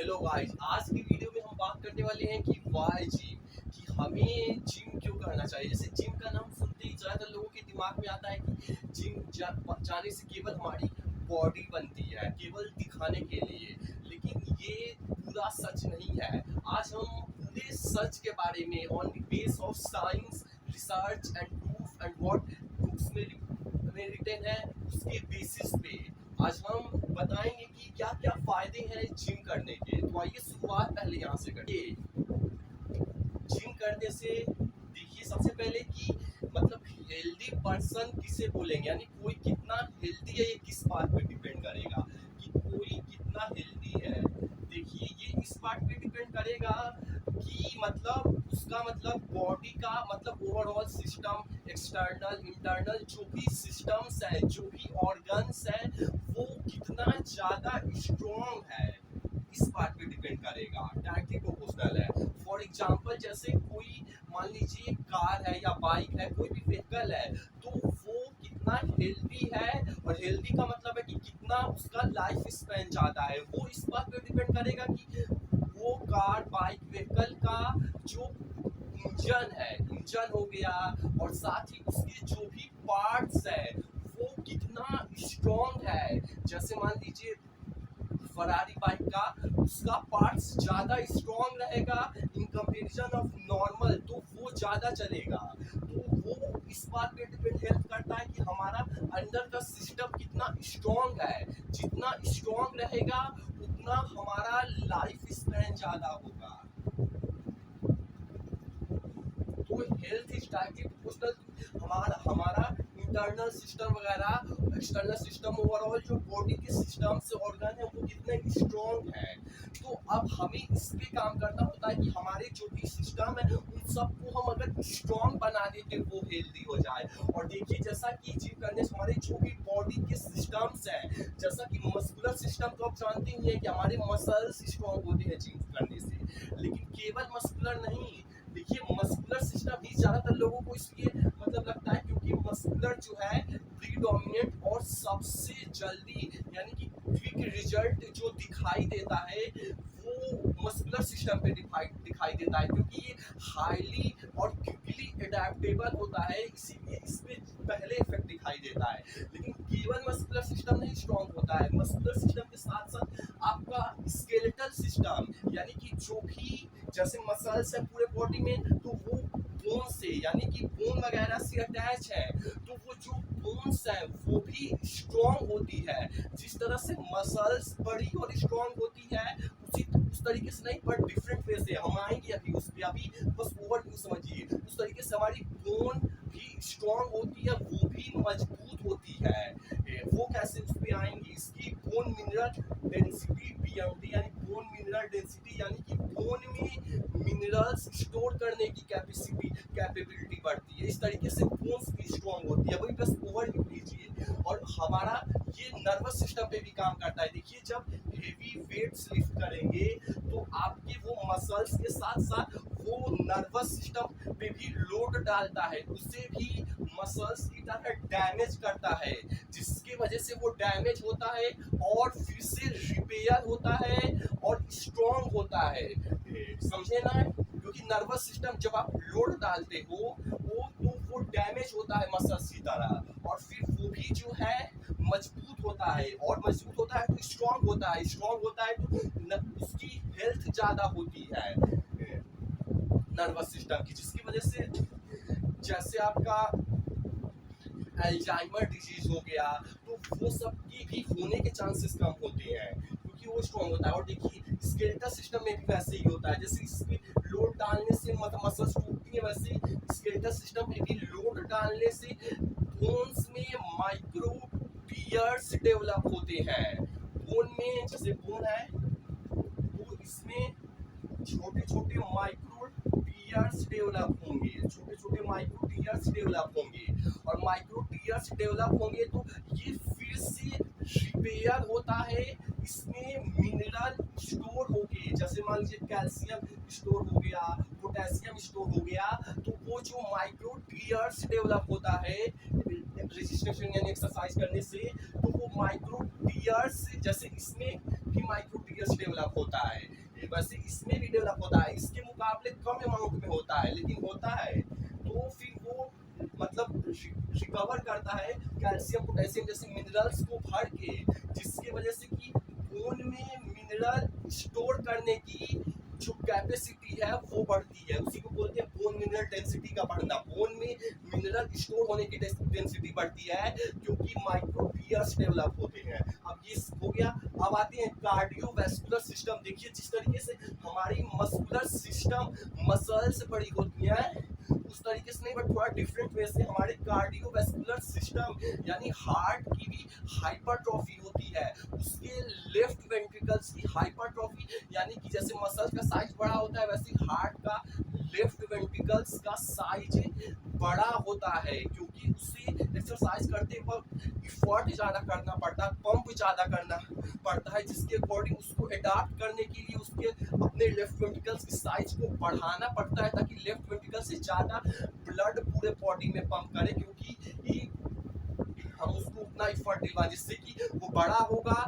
Hello guys, आज की video में हम बात करने वाले हैं कि वाई जिम, कि हमें जिम क्यों करना चाहिए। जैसे जिम का नाम सुनते ही ज़्यादातर लोगों के दिमाग में आता है कि जाने से केवल हमारी बॉडी बनती है, केवल दिखाने के लिए। लेकिन ये पूरा सच नहीं है। आज हम पूरे सच के बारे में on the base of science, research and proof and what books में रिटन है, उसके बेसिस पे आज हम बताएंगे कि क्या क्या फायदे हैं जिम करने के। तो आइए शुरुआत पहले यहाँ से करिए। जिम करने से देखिए, सबसे पहले कि मतलब हेल्दी पर्सन किसे बोलेंगे, यानी कोई कितना हेल्दी है, ये किस बात पे डिपेंड करेगा कि कोई कितना हेल्दी है। देखिए, ये इस बात पे डिपेंड करेगा कि मतलब उसका मतलब बॉडी का मतलब ओवरऑल सिस्टम, एक्सटर्नल इंटरनल जो भी सिस्टम्स है, जो भी ऑर्गन्स है, वो कितना ज़्यादा स्ट्रॉन्ग है, इस बात पे डिपेंड करेगा। डायरेक्टली प्रोपोर्शनल है। फॉर एग्जांपल, जैसे कोई मान लीजिए कार है या बाइक है, कोई भी व्हीकल है, तो वो कितना हेल्दी है, और हेल्दी का मतलब है कि कितना उसका लाइफ स्पैन ज़्यादा है, वो इस बात पे डिपेंड करेगा कि वो कार बाइक व्हीकल का जो इंजन है, इंजन हो गया, और साथ ही उसके जो भी पार्ट्स है वो कितना स्ट्रॉन्ग है। जैसे मान लीजिए फरारी बाइक का उसका पार्ट्स ज़्यादा स्ट्रॉन्ग रहेगा इन कंपेरिजन ऑफ नॉर्मल, तो वो ज़्यादा चलेगा। तो वो इस बात पे डिपेंड हेल्प करता है कि हमारा अंदर का सिस्टम कितना स्ट्रॉन्ग है। जितना स्ट्रॉन्ग रहेगा उतना हमारा लाइफ स्पैन ज़्यादा होगा। तो हेल्थ इज डायरेक्टली प्रोपोर्शनल हमारा हमारा इंटरनल सिस्टम वगैरह, एक्सटर्नल सिस्टम, ओवरऑल जो बॉडी के सिस्टम से ऑर्गन है वो कितने स्ट्रॉन्ग है। तो अब हमें इस पे काम करना होता है कि हमारे जो भी सिस्टम है उन सबको हम अगर स्ट्रॉन्ग बना देते वो हेल्दी हो जाए। और देखिए, जैसा कि जिम करने से हमारे जो भी बॉडी के सिस्टम्स हैं, जैसा कि मस्कुलर सिस्टम, तो आप जानते ही हैं कि हमारे मसल्स स्ट्रॉन्ग होते हैं जिम करने से। लेकिन केवल मस्कुलर नहीं, देखिए मस्कुलर सिस्टम ही ज़्यादातर लोगों को इसलिए मतलब लगता है क्योंकि मस्कुलर जो है प्रीडोमिनेंट और सबसे जल्दी यानी कि क्विक रिजल्ट जो दिखाई देता है वो मस्कुलर सिस्टम पे दिखाई देता है, क्योंकि ये हाईली और क्विकली एडेप्टेबल होता है, इसीलिए इसमें पहले इफेक्ट दिखाई देता है। लेकिन केवल मस्कुलर सिस्टम नहीं स्ट्रॉन्ग होता है, मस्कुलर सिस्टम के साथ साथ आपका स्केलेटल सिस्टम, यानी कि जो भी जैसे मसल्स है पूरे बॉडी में, तो वो बोन से यानी कि बोन वगैरह से अटैच है, तो वो जो बोन्स है वो भी स्ट्रॉन्ग होती है। जिस तरह से मसल्स बड़ी और स्ट्रॉन्ग होती है उस तरीके से नहीं, पर डिफरेंट वे से हम आएंगे अभी उस पर, अभी बस ओवरव्यू समझिए। उस तरीके से हमारी बोन भी स्ट्रॉन्ग होती है, वो भी मजबूत होती है। वो कैसे, उस पर आएंगे। इसकी बोन मिनरल डेंसिटी बीएमडी यानी बोन मिनरल डेंसिटी, यानी कि बोन में मिनरल्स स्टोर करने की कैपेबिलिटी बढ़ती है। इस तरीके से बोन्स भी स्ट्रॉन्ग होती है। वही बस ओवरव्यू लीजिए। और हमारा ये नर्वस सिस्टम पे भी काम करता है। देखिए, जब हेवी वेट्स लिफ्ट करेंगे तो आपके वो मसल्स के साथ साथ वो नर्वस सिस्टम पे भी लोड डालता है, उससे भी मसल्स की तरह डैमेज करता है, जिसकी वजह से वो डैमेज होता है और फिर से रिपेयर होता है और स्ट्रॉन्ग होता है। समझे ना, क्योंकि नर्वस सिस्टम जब आप लोड डालते हो वो डैमेज होता है मसल्स की तरह, और फिर वो भी जो है मजबूत होता है, और मजबूत होता है तो स्ट्रॉन्ग होता है, स्ट्रॉन्ग होता है तो उसकी हेल्थ ज़्यादा होती है नर्वस सिस्टम की, जिसकी वजह से जैसे आपका अल्जाइमर डिजीज हो गया, तो वो सब की भी होने के चांसेस कम होते हैं क्योंकि वो स्ट्रॉन्ग होता है। और देखिए, स्केलेटल सिस्टम में भी वैसे ही होता है, जैसे इसमें लोड डालने से मसल्स टूटती है, वैसे स्केलेटल सिस्टम में भी लोड डालने से बोन्स में माइक्रो टियर्स डेवलप होते हैं। बोन में जैसे बोन है तो इसमें छोटे छोटे माइक्रो टीयर्स डेवलप होंगे, छोटे छोटे माइक्रो टीयर्स डेवलप होंगे, और माइक्रो टीयर्स डेवलप होंगे तो ये फिर से रिपेयर होता है। इसमें मिनरल स्टोर हो गए, जैसे मान लीजिए कैल्शियम स्टोर हो गया, पोटेशियम स्टोर हो गया, तो वो जो माइक्रो टीयर्स डेवलप होता है रेजिस्ट्रेशन यानी एक्सरसाइज करने से, तो वो माइक्रो टीयर्स जैसे इसमें भी माइक्रो टीयर्स डेवलप होता है। वैसे इसमें भी डेवलप होता है, इसके मुकाबले कम अमाउंट में होता है लेकिन होता है। तो फिर वो मतलब रिकवर करता है कैल्शियम पोटेशियम जैसे मिनरल्स को भर के, जिसकी वजह से कि बोन में मिनरल स्टोर करने की जो कैपेसिटी है वो बढ़ती है। उसी को बोलते हैं बोन मिनरल डेंसिटी का बढ़ना। बोन में मिनरल स्टोर होने की डेंसिटी बढ़ती है क्योंकि माइक्रोबियल्स डेवलप होते हैं। अब ये हो गया। अब आते हैं कार्डियोवैस्कुलर सिस्टम। देखिए जिस तरीके से हमारी मस्कुलर सिस्टम मसल से बड़ी होती है उस तरीके से नहीं, बट थोड़ा डिफरेंट वे से हमारे कार्डियोवैस्कुलर सिस्टम यानी हार्ट की भी हाइपरट्रॉफी होती है। उसके लेफ्ट वेंट्रिकल्स की हाइपरट्रॉफी यानी कि जैसे मसल का साइज बड़ा होता है वैसे हार्ट का लेफ्ट वेंट्रिकल्स का साइज बड़ा होता है, क्योंकि उसे एक्सरसाइज करते वक्त इफर्ट ज़्यादा करना पड़ता है, पंप ज़्यादा करना पड़ता है, जिसके अकॉर्डिंग उसको अडाप्ट करने के लिए उसके अपने लेफ्ट वेंट्रिकल्स की साइज को बढ़ाना पड़ता है ताकि लेफ्ट वेंट्रिकल से ज़्यादा ब्लड पूरे बॉडी में पंप करे, क्योंकि हम उसको उतना इफर्ट दिलवाएं जिससे कि वो बड़ा होगा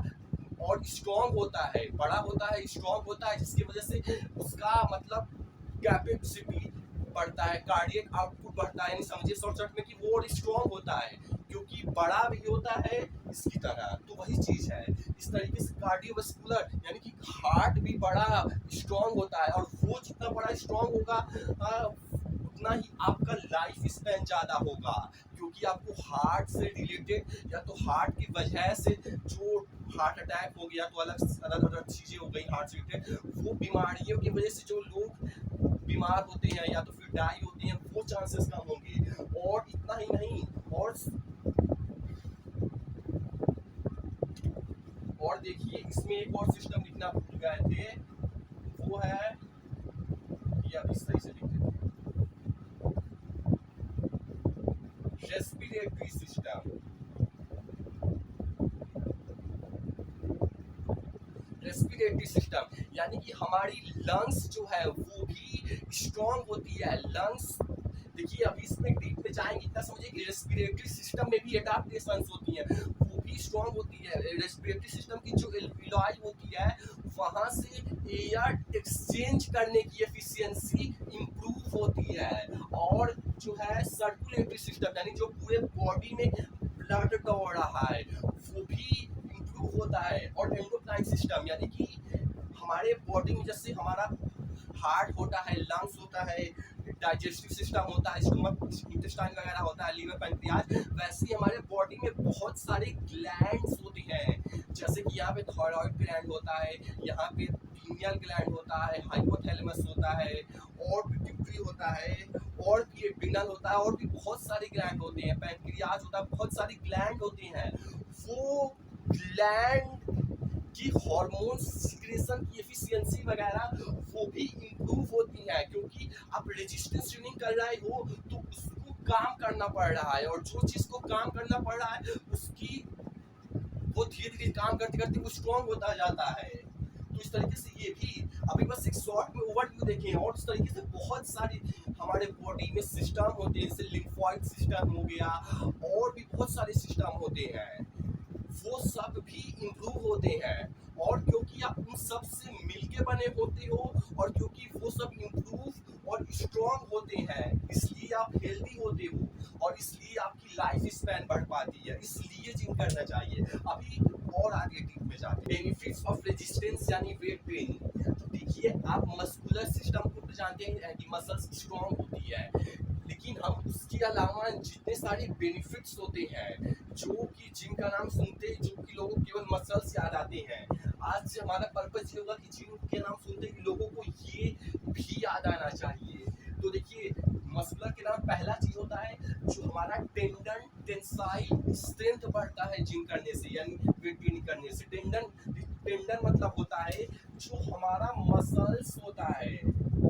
और स्ट्रॉन्ग होता है, बड़ा होता है स्ट्रॉन्ग होता है, जिसकी वजह से उसका मतलब कैपेसिटी बढ़ता है, कार्डियक आउटपुट बढ़ता है, यानी समझिए शॉर्टकट में कि वो और स्ट्रॉन्ग होता है क्योंकि बड़ा भी होता है इसकी तरह। तो वही चीज है, इस तरीके से कार्डियोवैस्कुलर यानी कि हार्ट भी बड़ा स्ट्रॉन्ग होता है और वो जितना बड़ा स्ट्रॉन्ग होगा उतना ही आपका लाइफ स्पैन ज़्यादा होगा, क्योंकि आपको हार्ट से रिलेटेड या तो हार्ट की वजह से जो हार्ट अटैक हो गया तो अलग अलग अलग चीज़ें हो गई हार्ट से रिलेटेड, वो बीमारियों की वजह से जो लोग बीमार होते हैं या तो फिर डाई होते हैं वो चांसेस कम होंगे। और इतना ही नहीं, और देखिए इसमें एक और सिस्टम लिखना भूल गए थे, वो है या इस तरह से लिखते थे रेस्पिरेटरी सिस्टम। रेस्पिरेटरी सिस्टम यानी कि हमारी लंग्स जो है वो भी स्ट्रॉन्ग होती है। लंग्स देखिए अभी इसमें डीप में जाएंगे इतना समझिए कि रेस्पिरेटरी सिस्टम में भी एडाप्टेशंस होती हैं, वो भी स्ट्रॉन्ग होती है। रेस्पिरेटरी सिस्टम की जो एल्वियोलाई होती है वहाँ से एयर एक्सचेंज करने की एफिशिएंसी इम्प्रूव होती है, और जो है सर्कुलेटरी सिस्टम यानी जो पूरे बॉडी में ब्लड दौड़ रहा है वो भी इम्प्रूव होता है। और एंडोक्राइन सिस्टम यानी कि हमारे बॉडी में जैसे हमारा हार्ट होता है, लंग्स होता है, डाइजेस्टिव सिस्टम होता है, स्टमक इंटेस्टाइन वगैरह होता है, लीवर पैंक्रियाज, वैसे ही हमारे बॉडी में बहुत सारे ग्लैंड्स होते हैं, जैसे कि यहाँ पे थायराइड ग्लैंड होता है, यहाँ पे पीनियल ग्लैंड होता है, हाइपोथैलेमस होता है, और पिट्यूटरी होता है, और भी एड्रिनल होता है, और भी बहुत सारे ग्लैंड होते हैं, पैंक्रियाज होता है, बहुत सारे ग्लैंड होते हैं। वो ग्लैंड की हार्मोन सिक्रेशन की एफिशिएंसी वगैरह वो भी इम्प्रूव होती है, क्योंकि आप रेजिस्टेंस ट्रेनिंग कर रहे हो तो उसको काम करना पड़ रहा है, और जो चीज़ को काम करना पड़ रहा है उसकी वो धीरे धीरे काम करते करते वो स्ट्रॉन्ग होता जाता है। तो इस तरीके से ये भी अभी बस एक शॉर्ट में ओवरव्यू देखें, और इस तरीके से बहुत सारी हमारे बॉडी में सिस्टम होते हैं, जैसे लिम्फोइड सिस्टम हो गया, और भी बहुत सारे सिस्टम होते हैं, वो सब भी इम्प्रूव होते हैं। और क्योंकि आप उन सब से मिलके बने होते हो और क्योंकि वो सब इम्प्रूव और स्ट्रॉन्ग होते हैं इसलिए आप हेल्दी होते हो, और इसलिए आपकी लाइफ स्पैन बढ़ पाती है, इसलिए जिम करना चाहिए। अभी और आगे डीप में जाते हैं बेनिफिट्स ऑफ रेजिस्टेंस यानी वेट ट्रेनिंग। तो देखिए आप मस्कुलर सिस्टम को तो जानते हैं कि मसल्स स्ट्रॉन्ग होती है, लेकिन हम उसके अलावा जितने सारे बेनिफिट्स होते हैं जो कि जिम का नाम सुनते ही जो कि लोगों को केवल मसल्स याद आते हैं, आज से हमारा पर्पस ये होगा कि जिम के नाम सुनते ही लोगों को ये भी याद आना चाहिए। तो देखिए मस्कुलर के नाम पहला चीज होता है जो हमारा टेंडन टेंसाइल स्ट्रेंथ बढ़ता है जिम करने से यानी वेट ट्रेनिंग करने से। टेंडन मतलब होता है जो हमारा मसल्स होता है,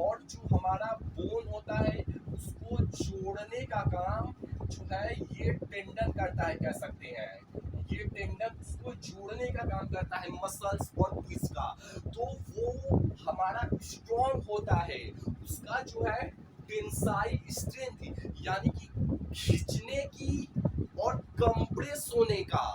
और जो हमारा बोन होता है उसको जोड़ने का काम जो है ये टेंडन करता है, कह सकते हैं ये टेंडन उसको जोड़ने का काम करता है मसल्स और ट्विस्ट का। तो वो हमारा स्ट्रॉन्ग होता है, उसका जो है टेंसाइल स्ट्रेंथ यानी कि खींचने की और कंप्रेस होने का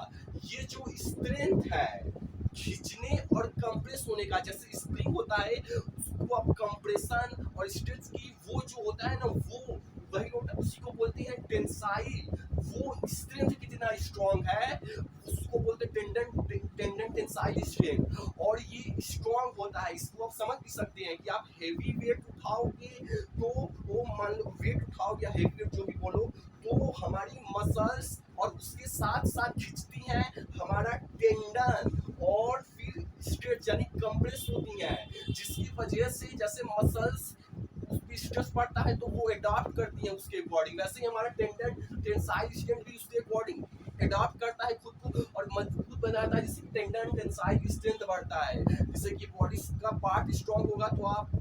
ये जो स्ट्रेंथ है, खींचने और कंप्रेस होने का, जैसे स्प्रिंग होता है उसको आप कंप्रेशन और स्ट्रेच की वो जो होता है ना वो वही होता है, उसी को बोलते हैं टेंसाइल। वो स्ट्रेंथ कितना स्ट्रांग है उसको बोलते हैं टेंडन टेंसाइल स्ट्रेंथ। और ये स्ट्रांग होता है, इसको आप समझ भी सकते हैं कि आप हेवी वेट उठाओगे तो वो मान लो वेट उठाओगे या हेवी वेट जो भी बोलो तो हमारी मसल्स और उसके साथ साथ खींचती हैं हमारा टेंडन और फिर स्ट्रेच यानी कंप्रेस होती हैं, जिसकी वजह से जैसे मसल्स उस पे स्ट्रेस पड़ता है तो वो अडॉप्ट करती है उसके अकॉर्डिंग, वैसे ही हमारा टेंडन टेंसाइल स्ट्रेंथ भी उसके अकॉर्डिंग अडॉप्ट करता है खुद को और मजबूत बनाता है, जिससे टेंडन टेंसाइल स्ट्रेंथ बढ़ता है, जिससे कि बॉडी का पार्ट स्ट्रांग होगा तो आप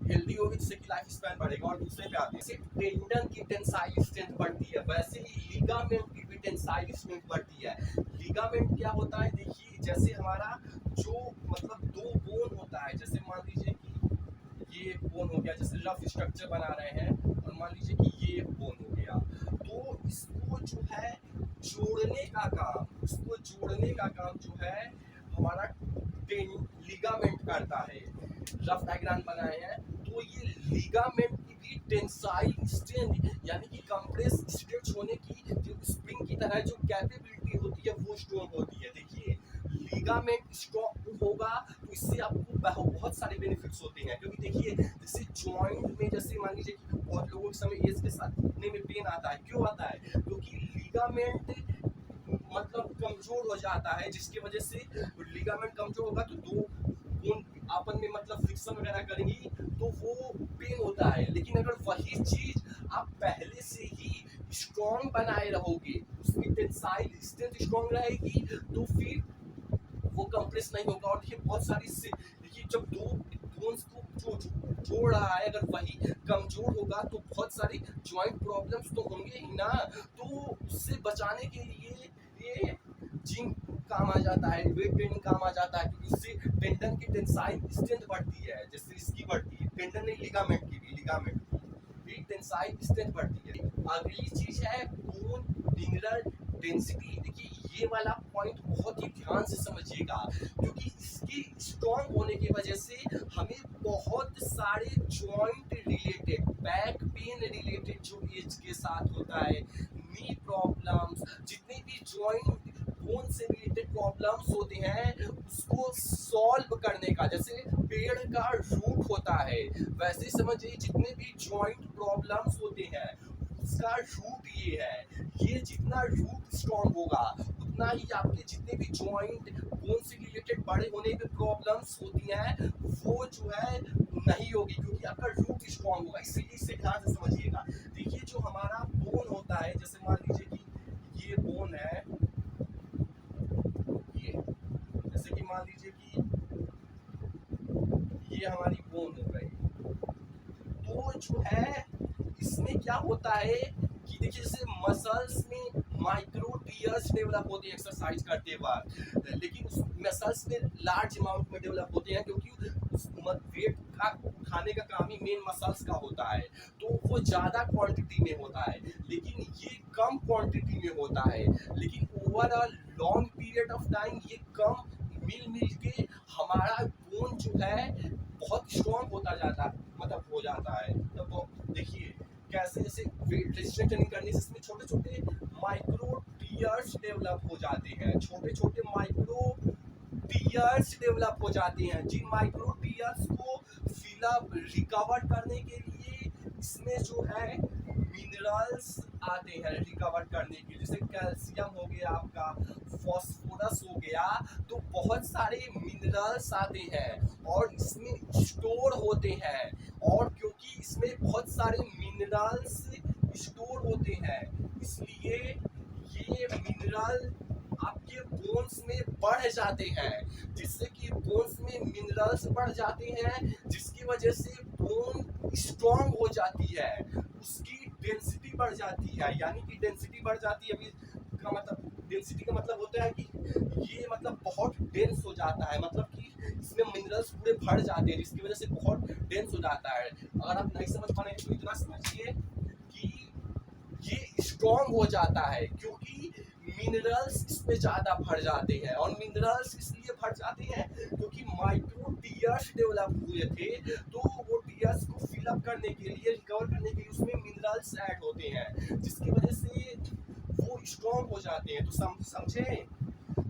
हेल्दी होगी, जिससे कि लाइफ स्पैन बढ़ेगा। और दूसरे पे आते हैं टेंडन की टेंसाइल स्ट्रेंथ बढ़ती है, वैसे ही लिगामेंट की भी टेंसाइल स्ट्रेंथ बढ़ती है। लिगामेंट क्या होता है, देखिए जैसे हमारा जो मतलब दो बोन होता है, जैसे मान लीजिए कि ये बोन हो गया, जैसे रफ स्ट्रक्चर बना रहे हैं और मान लीजिए कि ये बोन हो गया, तो इसको जो है जोड़ने का काम, इसको जोड़ने का काम जो है हमारा लिगामेंट करता है। रफ डायग्राम बनाए हैं तो ये लिगामेंट की भी टेंसाइल स्ट्रेंथ यानी कि कंप्रेस स्ट्रेच होने की जो स्प्रिंग की तरह जो कैपेबिलिटी होती है वो स्ट्रॉन्ग होती है। देखिए लिगामेंट स्ट्रॉन्ग होगा तो इससे आपको बहुत सारे बेनिफिट्स होते हैं, क्योंकि देखिए जैसे जॉइंट में जैसे मान लीजिए कि बहुत लोगों के समय एज के साथ घुटने में पेन आता है, क्यों आता है, क्योंकि लिगामेंट मतलब कमजोर हो जाता है, जिसकी वजह से लिगामेंट कमजोर होगा तो दो बोन आपन में मतलब फ्रिक्शन वगैरह करेंगी तो वो पेन होता है। लेकिन अगर वही चीज आप पहले से ही स्ट्रॉन्ग बनाए रहोगे, उसकी टेंसाइल स्ट्रेंथ स्ट्रॉन्ग रहेगी तो फिर वो कंप्रेस नहीं होगा। और देखिए बहुत सारी से देखिए जब दो बोन्स को जोड़ रहा है अगर वही कमजोर होगा तो बहुत सारी जॉइंट प्रॉब्लम्स तो होंगे ही ना, तो उससे बचाने के लिए ये जिम काम आ जाता है, वेट ट्रेनिंग काम आ जाता है, क्योंकि उससे टेंडन की टेंसाइल स्ट्रेंथ बढ़ती है, जैसे इसकी बढ़ती है, टेंडन नहीं लिगामेंट की भी, लिगामेंट की टेंसाइल स्ट्रेंथ बढ़ती है। अगली चीज है बोन मिनरल डेंसिटी। देखिए ये वाला पॉइंट बहुत ही ध्यान से समझिएगा, क्योंकि इसकी स्ट्रॉन्ग होने की वजह से हमें बहुत सारे joint related, back pain related जो एज के साथ होता है, नी प्रॉब्लम्स, जितने भी जॉइंट बोन से रिलेटेड प्रॉब्लम्स होते हैं उसको सॉल्व करने का, जैसे पेड़ का रूट होता है वैसे समझिए जितने भी जॉइंट प्रॉब्लम्स होते हैं उसका रूट ये है। ये जितना रूट स्ट्रॉन्ग होगा उतना ही आपके जितने भी जॉइंट बोन से रिलेटेड बड़े होने पे प्रॉब्लम्स होती हैं वो जो है नहीं होगी, क्योंकि आपका रूट स्ट्रॉन्ग होगा। इसलिए इसे ध्यान से समझिएगा। देखिए जो हमारा बोन होता है, जैसे मान लीजिए कि ये बोन है, ये जैसे कि मान लीजिए कि ये हमारी बोन हो गई, तो जो है इसमें क्या होता है कि देखिए जैसे मसल्स में माइक्रो टीयर्स डेवलप होते हैं एक्सरसाइज करते वक्त, लेकिन उस मसल्स में लार्ज अमाउंट में डेवलप होते हैं, क्योंकि उस वेट का उठाने का काम ही मेन मसल्स का होता है, तो वो ज़्यादा क्वांटिटी में होता है, लेकिन ये कम क्वांटिटी में होता है, लेकिन over a long period of time ये कम मिल के हमारा बोन जो है बहुत स्ट्रॉन्ग होता जाता मतलब हो जाता है। तो देखिए कैसे जैसे वेट रेजिस्टेंस ट्रेनिंग करने से इसमें छोटे छोटे माइक्रो टीयर्स डेवलप हो जाते हैं, छोटे छोटे माइक्रो टीयर्स डेवलप हो जाते हैं, जिन माइक्रो टीयर्स को फिलअप रिकवर करने के लिए इसमें जो है मिनरल्स आते हैं रिकवर करने के लिए, जैसे कैल्शियम हो गया आपका, फॉस्फोरस हो गया, तो बहुत सारे मिनरल्स आते हैं और इसमें स्टोर होते हैं। और क्योंकि इसमें बहुत सारे मिनरल्स स्टोर होते हैं इसलिए ये मिनरल आपके बोन्स में बढ़ जाते हैं, जिससे कि बोन्स में मिनरल्स बढ़ जाते हैं, जिसकी वजह से बोन स्ट्रॉन्ग हो जाती है, उसकी डेंसिटी बढ़ जाती है, यानी कि डेंसिटी बढ़ जाती है। अभी का मतलब डेंसिटी का मतलब होता है कि ये मतलब बहुत डेंस हो जाता है, मतलब कि इसमें मिनरल्स पूरे भर जाते हैं, जिसकी वजह से बहुत डेंस हो जाता है। अगर आप नहीं समझ पा रहे हैं तो इतना समझिए कि ये स्ट्रॉन्ग हो जाता है, क्योंकि मिनरल्स इसमें ज़्यादा भर जाते हैं। और मिनरल्स इसलिए भर जाते हैं क्योंकि माइक्रो टीयर्स डेवलप हुए थे, तो वो टीयर्स को फिलअप करने के लिए, रिकवर करने के लिए उसमें मिनरल्स ऐड होते हैं, जिसकी वजह से वो स्ट्रॉन्ग हो जाते हैं। तो समझे,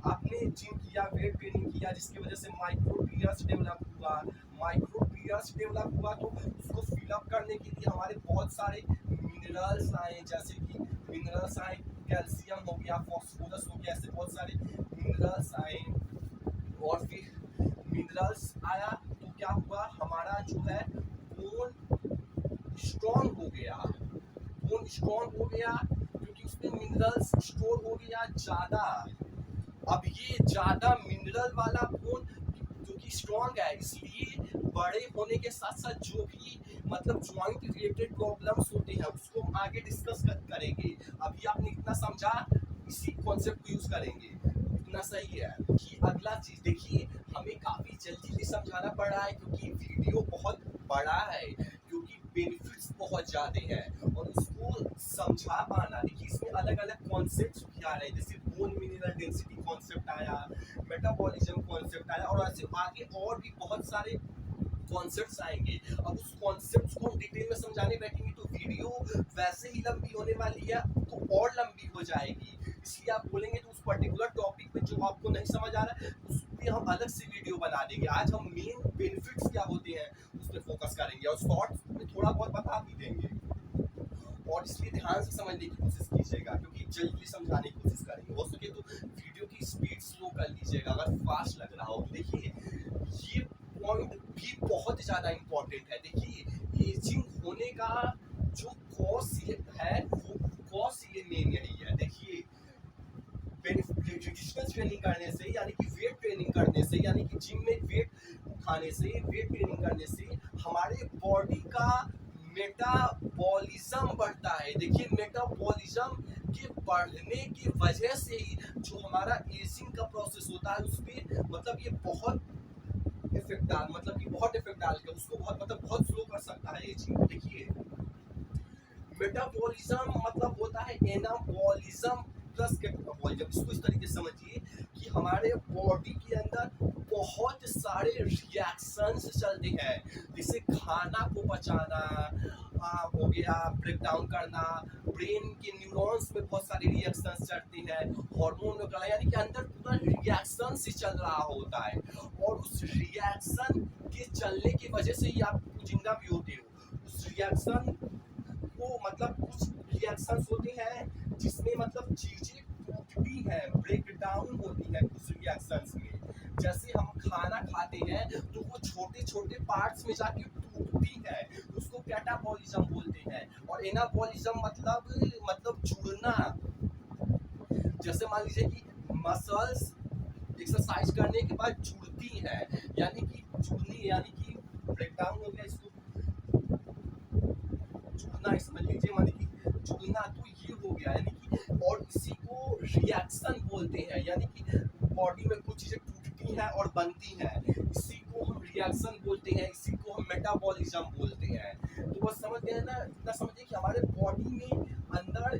आपने जिम किया, वेट ट्रेनिंग किया, जिसकी वजह से माइक्रो टीयर्स डेवलप हुआ। माइक्रो टीयर्स डेवलप हुआ तो उसको फिलअप करने के लिए हमारे बहुत सारे मिनरल्स आए, जैसे कि मिनरल्स आए, कैल्शियम हो गया, फॉस्फोरस हो गया, ऐसे बहुत सारे मिनरल्स आए। और फिर मिनरल्स आया तो क्या हुआ, हमारा जो है बोन स्ट्रॉन्ग हो गया। बोन स्ट्रॉन्ग हो गया क्योंकि उसमें मिनरल्स स्टोर हो गया ज़्यादा। अब ये ज़्यादा मिनरल वाला बोन जो कि स्ट्रॉन्ग है, इसलिए बड़े होने के साथ साथ जो भी मतलब ज्वाइंट रिलेटेड प्रॉब्लम्स होते हैं उसको हम आगे डिस्कस करेंगे। अभी आपने इतना समझा, इसी कॉन्सेप्ट को यूज करेंगे, इतना सही है। कि अगला चीज देखिए, हमें काफी जल्दी समझाना पड़ रहा है क्योंकि वीडियो बहुत बड़ा है, क्योंकि बेनिफिट्स बहुत ज्यादा हैं और उसको समझा पाना। देखिए इसमें अलग अलग कॉन्सेप्ट्स भी आ रहे हैं, जैसे बोन मिनरल डेंसिटी कॉन्सेप्ट आया, मेटाबॉलिज्म कॉन्सेप्ट आया, और ऐसे आगे और भी बहुत सारे कॉन्सेप्ट्स आएंगे। अब उस कॉन्सेप्ट्स को हम डिटेल में समझाने बैठेंगे तो वीडियो वैसे ही लंबी होने वाली है, तो और लंबी हो जाएगी। इसलिए आप बोलेंगे तो उस पर्टिकुलर टॉपिक पे जो आपको नहीं समझ आ रहा है उस पर हम अलग से वीडियो बना देंगे। आज हम मेन बेनिफिट्स क्या होते हैं उस पर फोकस करेंगे और शॉर्ट्स में थोड़ा बहुत बता भी देंगे। और इसलिए ध्यान से समझने की कोशिश कीजिएगा, क्योंकि जल्दी समझाने की कोशिश करेंगे। हो सके तो वीडियो की स्पीड स्लो कर लीजिएगा अगर फास्ट लग रहा हो। देखिए ये पॉइंट भी बहुत ज़्यादा इम्पोर्टेंट है। देखिए एजिंग होने का जो कॉज है वो कॉज ये मेन यही है। देखिए रेजिस्टेंस ट्रेनिंग करने से, यानी कि वेट ट्रेनिंग करने से, यानी कि जिम में वेट उठाने से, वेट ट्रेनिंग करने से हमारे बॉडी का मेटाबॉलिज्म बढ़ता है। देखिए मेटाबॉलिज्म के बढ़ने की वजह से ही जो हमारा एजिंग का प्रोसेस होता है उस पर मतलब ये बहुत इफेक्ट डाल के उसको बहुत स्लो कर सकता है एजिंग। देखिए मेटाबॉलिज्म मतलब होता है एनाबॉलिज्म प्लस कैटाबॉलिज्म। इसको इस तरीके से समझिए कि हमारे बॉडी के अंदर बहुत सारे रिएक्शंस चलते हैं, जैसे खाना को पचाना हो गया, ब्रेक डाउन करना, ब्रेन के न्यूरॉन्स में बहुत सारे रिएक्शंस चलते हैं, हार्मोन वगैरह, यानी कि अंदर पूरा रिएक्शन से चल रहा होता है। और उस रिएक्शन के चलने की वजह से ही आप जिंदा भी होते हो। उस रिएक्शन को मतलब कुछ रिएक्शंस होते हैं जिसमें मतलब चीजें टूटती हैं, ब्रेक डाउन होती है कुछ रिएक्शंस में। जैसे हम खाना खाते हैं तो वो छोटे छोटे पार्ट्स में जाके टूटती है, उसको कैटाबॉलिज्म बोलते हैं। और एनाबॉलिज्म मतलब जुड़ना। जैसे मान लीजिए कि मसल्स एक्सरसाइज करने के बाद जुड़ती है, यानी कि जुड़नी, यानी कि ब्रेक डाउन हो गया, इसको जुड़ना समझ लीजिए, माने कि जुड़ना, तो ये हो गया यानी कि। और इसी को रिएक्शन बोलते हैं, यानी कि बॉडी में कुछ चीजें टूटती हैं और बनती हैं, इसी को हम रिएक्शन बोलते हैं, इसी को हम मेटाबॉलिज्म बोलते हैं। तो बस समझ गए ना, इतना समझिए कि हमारे बॉडी में अंदर,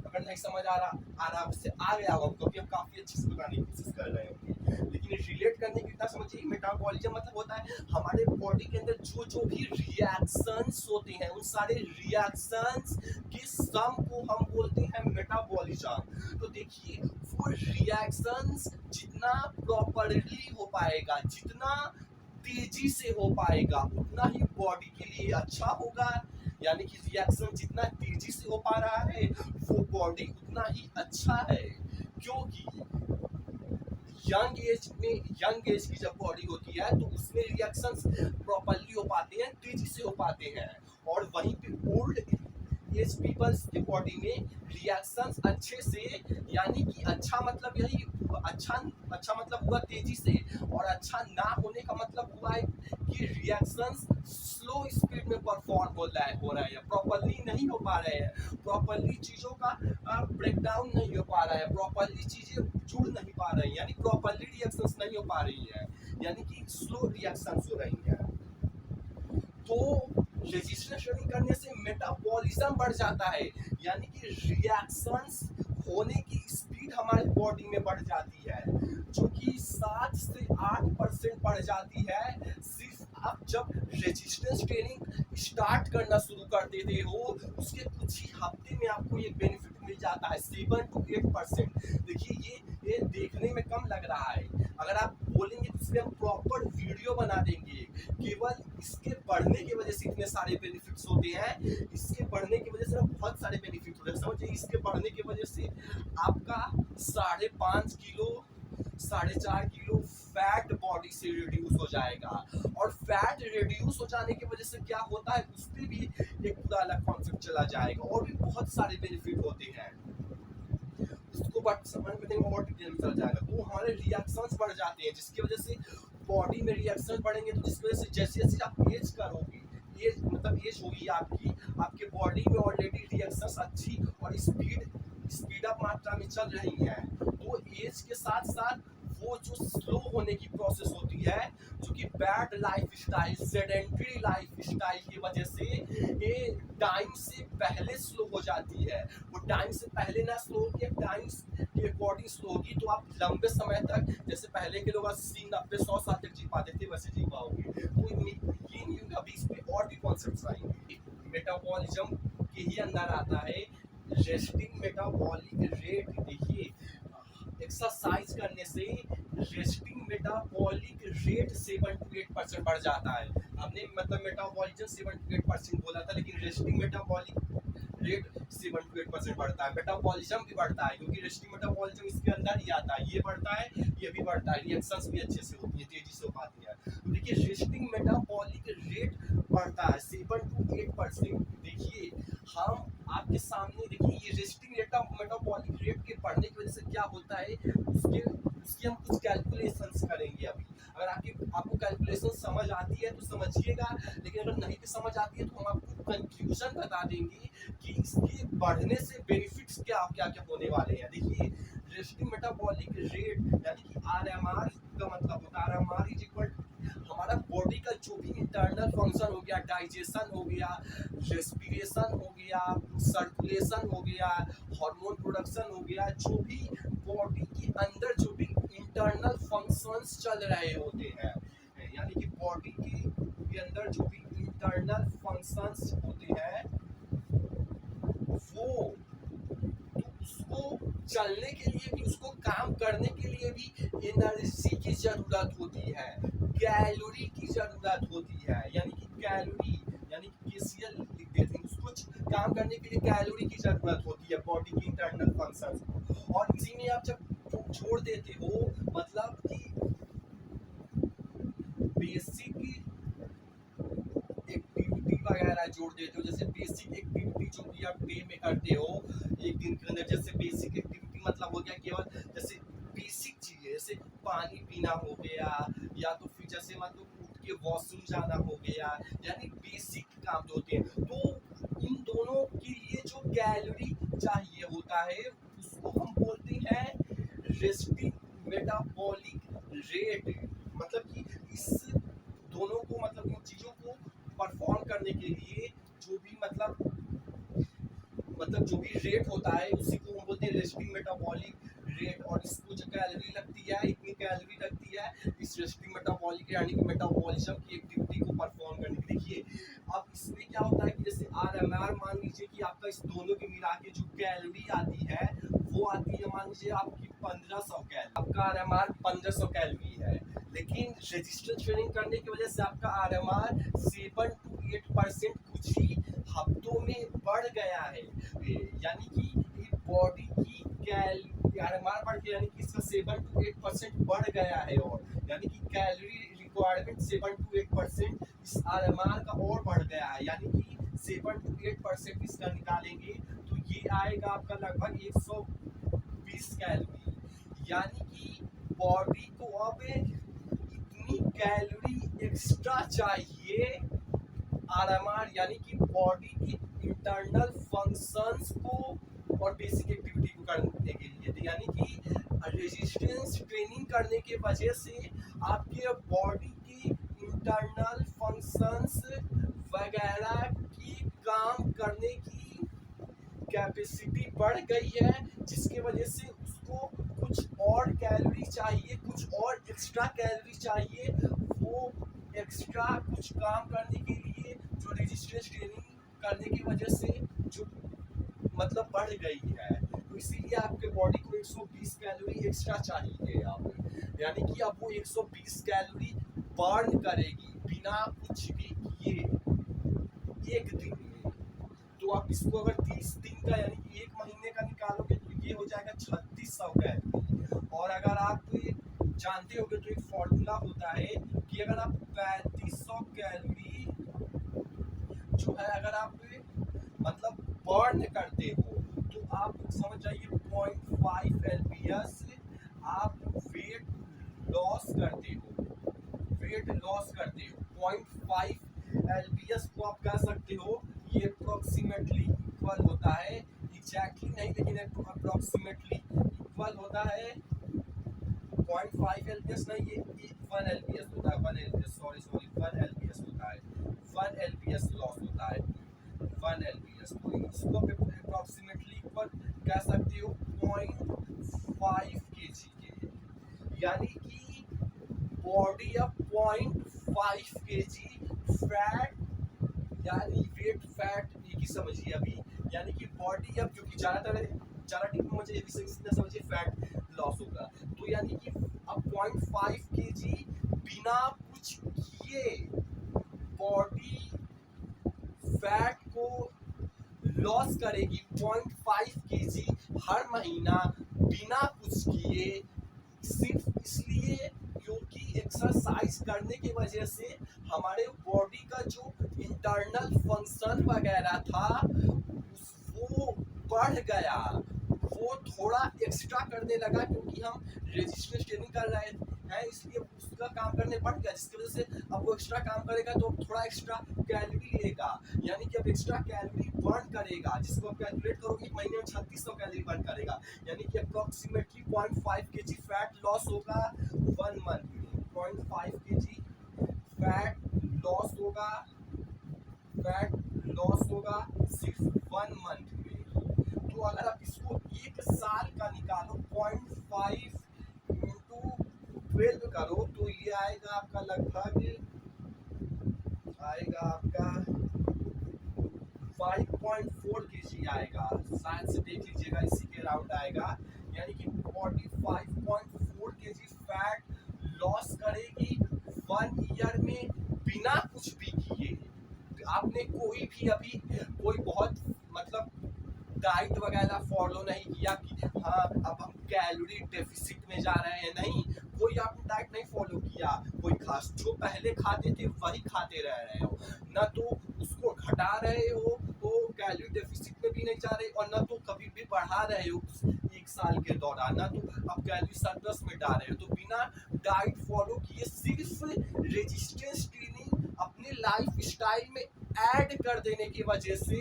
अगर नहीं समझ आ रहा उससे आ गया होगा क्योंकि हम काफी अच्छे से बताने की कोशिश कर रहे होंगे, लेकिन रिलेट करने की इतना समझिए। मेटाबॉलिज्म मतलब होता है हमारे बॉडी के अंदर जो भी रिएक्शंस होते हैं उन सारे रिएक्शंस के सम को हम बोलते हैं मेटाबॉलिज्म। तो देखिए वो रिएक्शंस जितना प्रॉपरली हो पाएगा, जितना तेजी से हो पाएगा, उतना ही बॉडी के लिए अच्छा होगा। यानी कि रिएक्शन जितना तेजी से हो पा रहा है वो बॉडी उतना ही अच्छा है, क्योंकि यंग एज की जब बॉडी होती है तो उसमें रिएक्शंस प्रॉपरली हो पाते हैं, तेजी से हो पाते हैं। और वहीं पे ओल्ड एज पीपल्स के बॉडी में रिएक्शंस अच्छे से, यानी कि अच्छा मतलब यही, अच्छा मतलब हुआ तेजी से, और अच्छा ना होने का मतलब हुआ है कि रिएक्शंस स्लो स्पीड में परफॉर्म हो रहा है, प्रॉपरली नहीं हो पा रहे हैं, प्रॉपरली चीजों का ब्रेक डाउन नहीं हो पा रहा है, प्रॉपरली चीजें जुड़ नहीं पा रही हैं, यानी प्रॉपरली रिएक्शंस नहीं हो पा रही है, यानी कि स्लो रिएक्शंस हो रही हैं। तो रेजिस्टेंस ट्रेनिंग करने से मेटाबॉलिज्म बढ़ जाता है, यानी कि रिएक्शंस होने की स्पीड हमारी बॉडी में बढ़ जाती है, जो कि 7 से 8% बढ़ जाती है सिर्फ आप जब रेजिस्टेंस ट्रेनिंग स्टार्ट करना शुरू कर देते हो। उसके कुछ ही हफ्ते में आपको ये बेनिफिट मिल जाता है 7 to 8%। देखिए ये देखने में कम लग रहा है, अगर आप बोलेंगे तो इसमें हम प्रॉपर वीडियो बना देंगे। केवल इसके बढ़ने की वजह से इतने सारे बेनिफिट्स होते हैं, इसके बढ़ने की वजह से बहुत सारे बेनिफिट होते हैं। समझिए इसके बढ़ने की वजह से आपका 5.5 किलो 4.5 किलो फैट बॉडी से रिड्यूस हो जाएगा। और फैट रिड्यूस हो जाने की वजह से क्या होता है उस पर भी एक पूरा अलग कॉन्सेप्ट चला जाएगा, और भी बहुत सारे बेनिफिट होते हैं उसको बट समझ में और डिटेल में चल जाएगा। तो हमारे रिएक्शंस बढ़ जाते हैं, जिसकी वजह से बॉडी में रिएक्शन बढ़ेंगे, तो जिसकी वजह से जैसे जैसे आप एज करोगे, एज मतलब एज होगी आपकी, आपके बॉडी में ऑलरेडी रिएक्शंस अच्छी और स्पीड अप मात्रा में चल रही है। तो एज के साथ साथ वो जो स्लो होने की प्रोसेस होती है, जो कि bad life style, sedentary life style की वजह से ये टाइम से पहले स्लो हो जाती है। वो टाइम से पहले ना स्लो होगी, टाइम के अकॉर्डिंग स्लो होगी, तो आप लंबे समय तक, जैसे पहले के लोग 80 90 100 साल तक जी पाते थे, वैसे जी पाओगे। तो ये नहीं, अभी इस पे और भी कॉन्सेप्ट्स आएंगे। मेटाबॉलिज्म के ही अंदर आता है रेस्टिंग मेटाबॉलिक रेट। देखिए एक्सरसाइज करने से रेस्टिंग मेटाबॉलिक रेट 7 to 8% बढ़ जाता है। हमने मतलब मेटाबॉलिज्म 7 to 8% बोला था, लेकिन रेस्टिंग मेटाबॉलिक रेट 7 to 8% बढ़ता है। मेटाबॉलिज्म भी बढ़ता है, क्योंकि रेस्टिंग मेटाबॉलिज्म इसके अंदर ही आता है। ये बढ़ता है, ये भी बढ़ता है, रिएक्शंस भी अच्छे से होती है, तेजी से हो पाती है। तो देखिए रेस्टिंग मेटाबॉलिक रेट बढ़ता है 7 to 8%। देखिए हम आपके सामने, देखिए ये रेस्टिंग मेटाबॉलिक रेट के बढ़ने की वजह से क्या होता है, उसके हम कुछ कैलकुलेशंस करेंगे अभी। अगर आपको कैलकुलेशन समझ आती है तो समझिएगा, लेकिन अगर नहीं भी समझ आती है तो हम आपको कंक्लूजन बता देंगे कि इसके बढ़ने से बेनिफिट्स क्या क्या क्या होने वाले हैं। देखिए रेस्टिंग मेटाबॉलिक रेट यानी कि आरएमआर का मतलब होता है, आरएमआर इज इक्वल हमारा बॉडी का जो भी इंटरनल फंक्शन हो गया, डाइजेशन हो गया, रेस्पिरेशन हो गया, सर्कुलेशन हो गया, हार्मोन प्रोडक्शन हो गया, जो भी बॉडी के अंदर जो भी इंटरनल फंक्शंस चल रहे होते हैं, यानी कि बॉडी के अंदर जो भी इंटरनल फंक्शंस होते हैं वो, तो उसको चलने के लिए भी, उसको काम करने के लिए भी एनर्जी की जरूरत होती है, कैलोरी की जरूरत होती है। यानी कि कैलोरी यानी कि केसीएल लिख देते हैं, उसको काम करने के लिए कैलोरी की जरूरत होती है बॉडी की इंटरनल फंक्शंस को। और इसी में आप जब छोड़ देते हो, मतलब कि बेसिक एक्टिविटी वगैरह जोड़ देते हो, जैसे बेसिक एक्टिविटी जो कि आप डे में करते हो एक दिन के अंदर, जैसे बेसिक एक्टिविटी मतलब हो गया केवल जैसे बेसिक चीजें, जैसे पानी पीना हो गया, या तो फिर जैसे मतलब उठ के वॉशरूम जाना हो गया, यानी बेसिक काम जो होते हैं। तो इन दोनों के लिए जो कैलोरी चाहिए होता है उसको हम बोलते हैं रेस्टिंग मेटाबॉलिक रेट। मतलब कि इस दोनों को, मतलब इन चीजों को परफॉर्म करने के लिए जो भी मतलब जो भी रेट होता है उसी को हम बोलते हैं रेस्टिंग मेटाबॉलिक रेट। और इसको जो कैलोरी लगती है, इतनी कैलोरी लगती है इस रेस्टिंग मेटाबॉलिक यानी कि मेटाबॉलिज्म की एक्टिविटी को परफॉर्म करने के। देखिए अब इसमें क्या होता है कि जैसे आरएमआर मान लीजिए कि आपका इस दोनों के मिला के जो कैलोरी आती है वो आती है, मान लीजिए आपकी 1500 कैलोरी, आपका आरएमआर 1500 कैलोरी है, लेकिन रेजिस्टेंस ट्रेनिंग करने की वजह से आपका आरएमआर 7 to 8% कुछ ही हफ्तों में बढ़ गया है। यानी कि बॉडी की आरएमआर बढ़ गया, यानी कि इसका 7 to 8% बढ़ गया है, और यानी कि कैलोरी रिक्वायरमेंट 7 to 8% इस आरएमआर का और बढ़ गया है। यानी कि 7 to 8% इसका निकालेंगे तो ये आएगा आपका लगभग 120 कैलोरी। यानी कि बॉडी को अब इतनी कैलोरी एक्स्ट्रा चाहिए आरएमआर, यानी कि बॉडी की इंटरनल फंक्शंस को और बेसिक एक्टिविटी को करने के लिए। यानी कि रेजिस्टेंस ट्रेनिंग करने के वजह से आपके बॉडी की इंटरनल फंक्शंस वगैरह की काम करने की कैपेसिटी बढ़ गई है, जिसके वजह से उसको कुछ और कैलोरी चाहिए, कुछ और एक्स्ट्रा कैलोरी चाहिए, वो एक्स्ट्रा कुछ काम करने के लिए जो रेजिस्टेंस ट्रेनिंग करने की वजह से जो मतलब बढ़ गई है, तो इसीलिए आपके बॉडी को 120 कैलोरी एक्स्ट्रा चाहिए अब, यानी कि अब वो 120 कैलोरी बर्न करेगी बिना कुछ भी किए एक दिन में। तो आप इसको अगर 30 दिन का यानी कि एक महीने का निकालोगे तो ये हो जाएगा 3600 कैलोरी। और अगर आप जानते होगे तो एक फॉर्मूला होता है कि अगर आप 3500 कैलोरी जो है अगर आप मतलब बर्न करते हो तो आप समझ जाइए 0.5 एलपीएस आप वेट लॉस करते हो, वेट लॉस करते हो। 0.5 एलपीएस को आप कह सकते हो ये अप्रोक्सीमेटली इक्वल होता है, एग्जैक्टली नहीं लेकिन अप्रोक्सीमेटली इक्वल होता है 0.5 एलपीएस नहीं, ये 1 एलपीएस होता है, 1 एलपीएस सॉरी 1 एलपीएस होता है, 1 एलपीएस लॉस होता है, 1 एलपीएस। तो इसको अप्रोक्सीमेटली इक्वल कह सकते हो 0.5 केजी के, यानी कि बॉडी अब 0.5 केजी फैट यानी वेट फैट एक ही समझिए अभी, यानी कि बॉडी अब क्योंकि ज़्यादा डीप में मुझे समझिए फैट लॉस होगा, तो यानी कि अब 0.5 केजी बिना कुछ किए बॉडी फैट को लॉस करेगी 0.5 केजी हर महीना बिना कुछ किए, सिर्फ इसलिए क्योंकि एक्सरसाइज करने की वजह से हमारे बॉडी का जो इंटरनल फंक्शन वगैरह था वो बढ़ गया, वो थोड़ा एक्स्ट्रा करने लगा क्योंकि हम रेजिस्टेंस ट्रेनिंग कर रहे हैं, इसलिए उसका काम करने बढ़ गया, जिसकी वजह से अब वो एक्स्ट्रा काम करेगा तो थोड़ा एक्स्ट्रा कैलोरी लेगा, यानी कि अब एक्स्ट्रा कैलोरी बर्न करेगा, जिसको आप कैलकुलेट करोगे एक महीने में 3600 कैलोरी बर्न करेगा, यानी कि अप्रोक्सीमेटली 0.5 केजी फैट लॉस होगा 1 मंथ में, 0.5 केजी फैट लॉस होगा, फैट लॉस होगा सिर्फ 1 मंथ में। तो अगर आप इसको एक साल का निकालो 0.5 इंटू 12 करो तो ये आएगा आपका लगभग आएगा आपका 5.4 केजी आएगा, शायद से देख लीजिएगा इसी के अराउंड आएगा, यानी कि 45.4 केजी फैट लॉस करेगी 1 ईयर में बिना कुछ भी किए। आपने कोई भी अभी कोई बहुत मतलब डाइट वगैरह फॉलो नहीं किया कि हाँ अब हम कैलोरी डेफिसिट में जा रहे हैं, नहीं, कोई आपने डाइट नहीं फॉलो किया, कोई खास जो पहले खाते थे वही खाते रह रहे हो, ना तो उसको घटा रहे हो तो कैलोरी डेफिसिट में भी नहीं जा रहे और ना तो कभी भी बढ़ा रहे हो एक साल के दौरान, ना तो आप कैलोरी सरप्लस में डाल रहे हो। तो बिना डाइट फॉलो किए सिर्फ रेजिस्टेंस ट्रेनिंग अपने लाइफ स्टाइल में ऐड कर देने की वजह से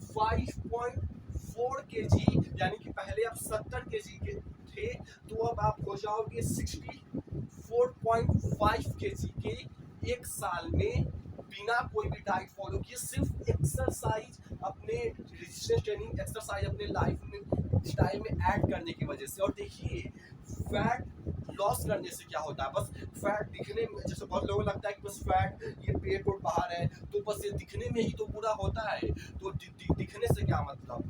5.4 केजी यानी कि पहले आप 70 केजी के थे तो अब आप हो जाओगे 64.5 केजी के एक साल में बिना कोई भी डाइट फॉलो किए, सिर्फ एक्सरसाइज अपने रेजिस्टेंस ट्रेनिंग एक्सरसाइज अपने लाइफ में स्टाइल में ऐड करने की वजह से। और देखिए फैट लॉस करने से क्या होता है, बस फैट दिखने में, जैसे बहुत लोगों को लगता है कि बस फैट ये पेट और बाहर है तो बस ये दिखने में ही तो बुरा होता है, तो दिखने से क्या मतलब,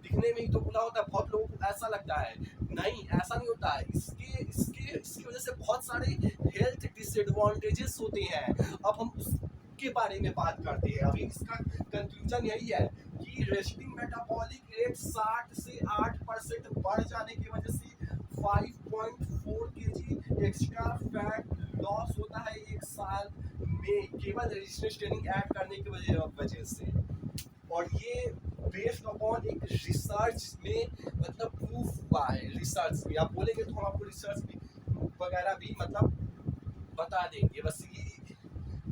दिखने में ही तो बुरा होता है, बहुत लोगों को ऐसा लगता है, नहीं ऐसा नहीं होता है, इसकी वजह से बहुत सारे हेल्थ डिसएडवांटेजेस होते हैं। अब हम उसके बारे में बात करते हैं, अभी इसका कंक्लूजन यही है कि रेस्टिंग मेटाबॉलिक रेट 60 से 8% बढ़ जाने की वजह से 5.4 केजी एक्स्ट्रा फैट लॉस होता है एक साल में केवल रेजिस्टेंस ट्रेनिंग ऐड करने की वजह से। और ये बेस्ड अपॉन एक रिसर्च में मतलब प्रूफ हुआ है, रिसर्च में आप बोलेंगे तो हम आपको रिसर्च भी वगैरह भी मतलब बता देंगे, बस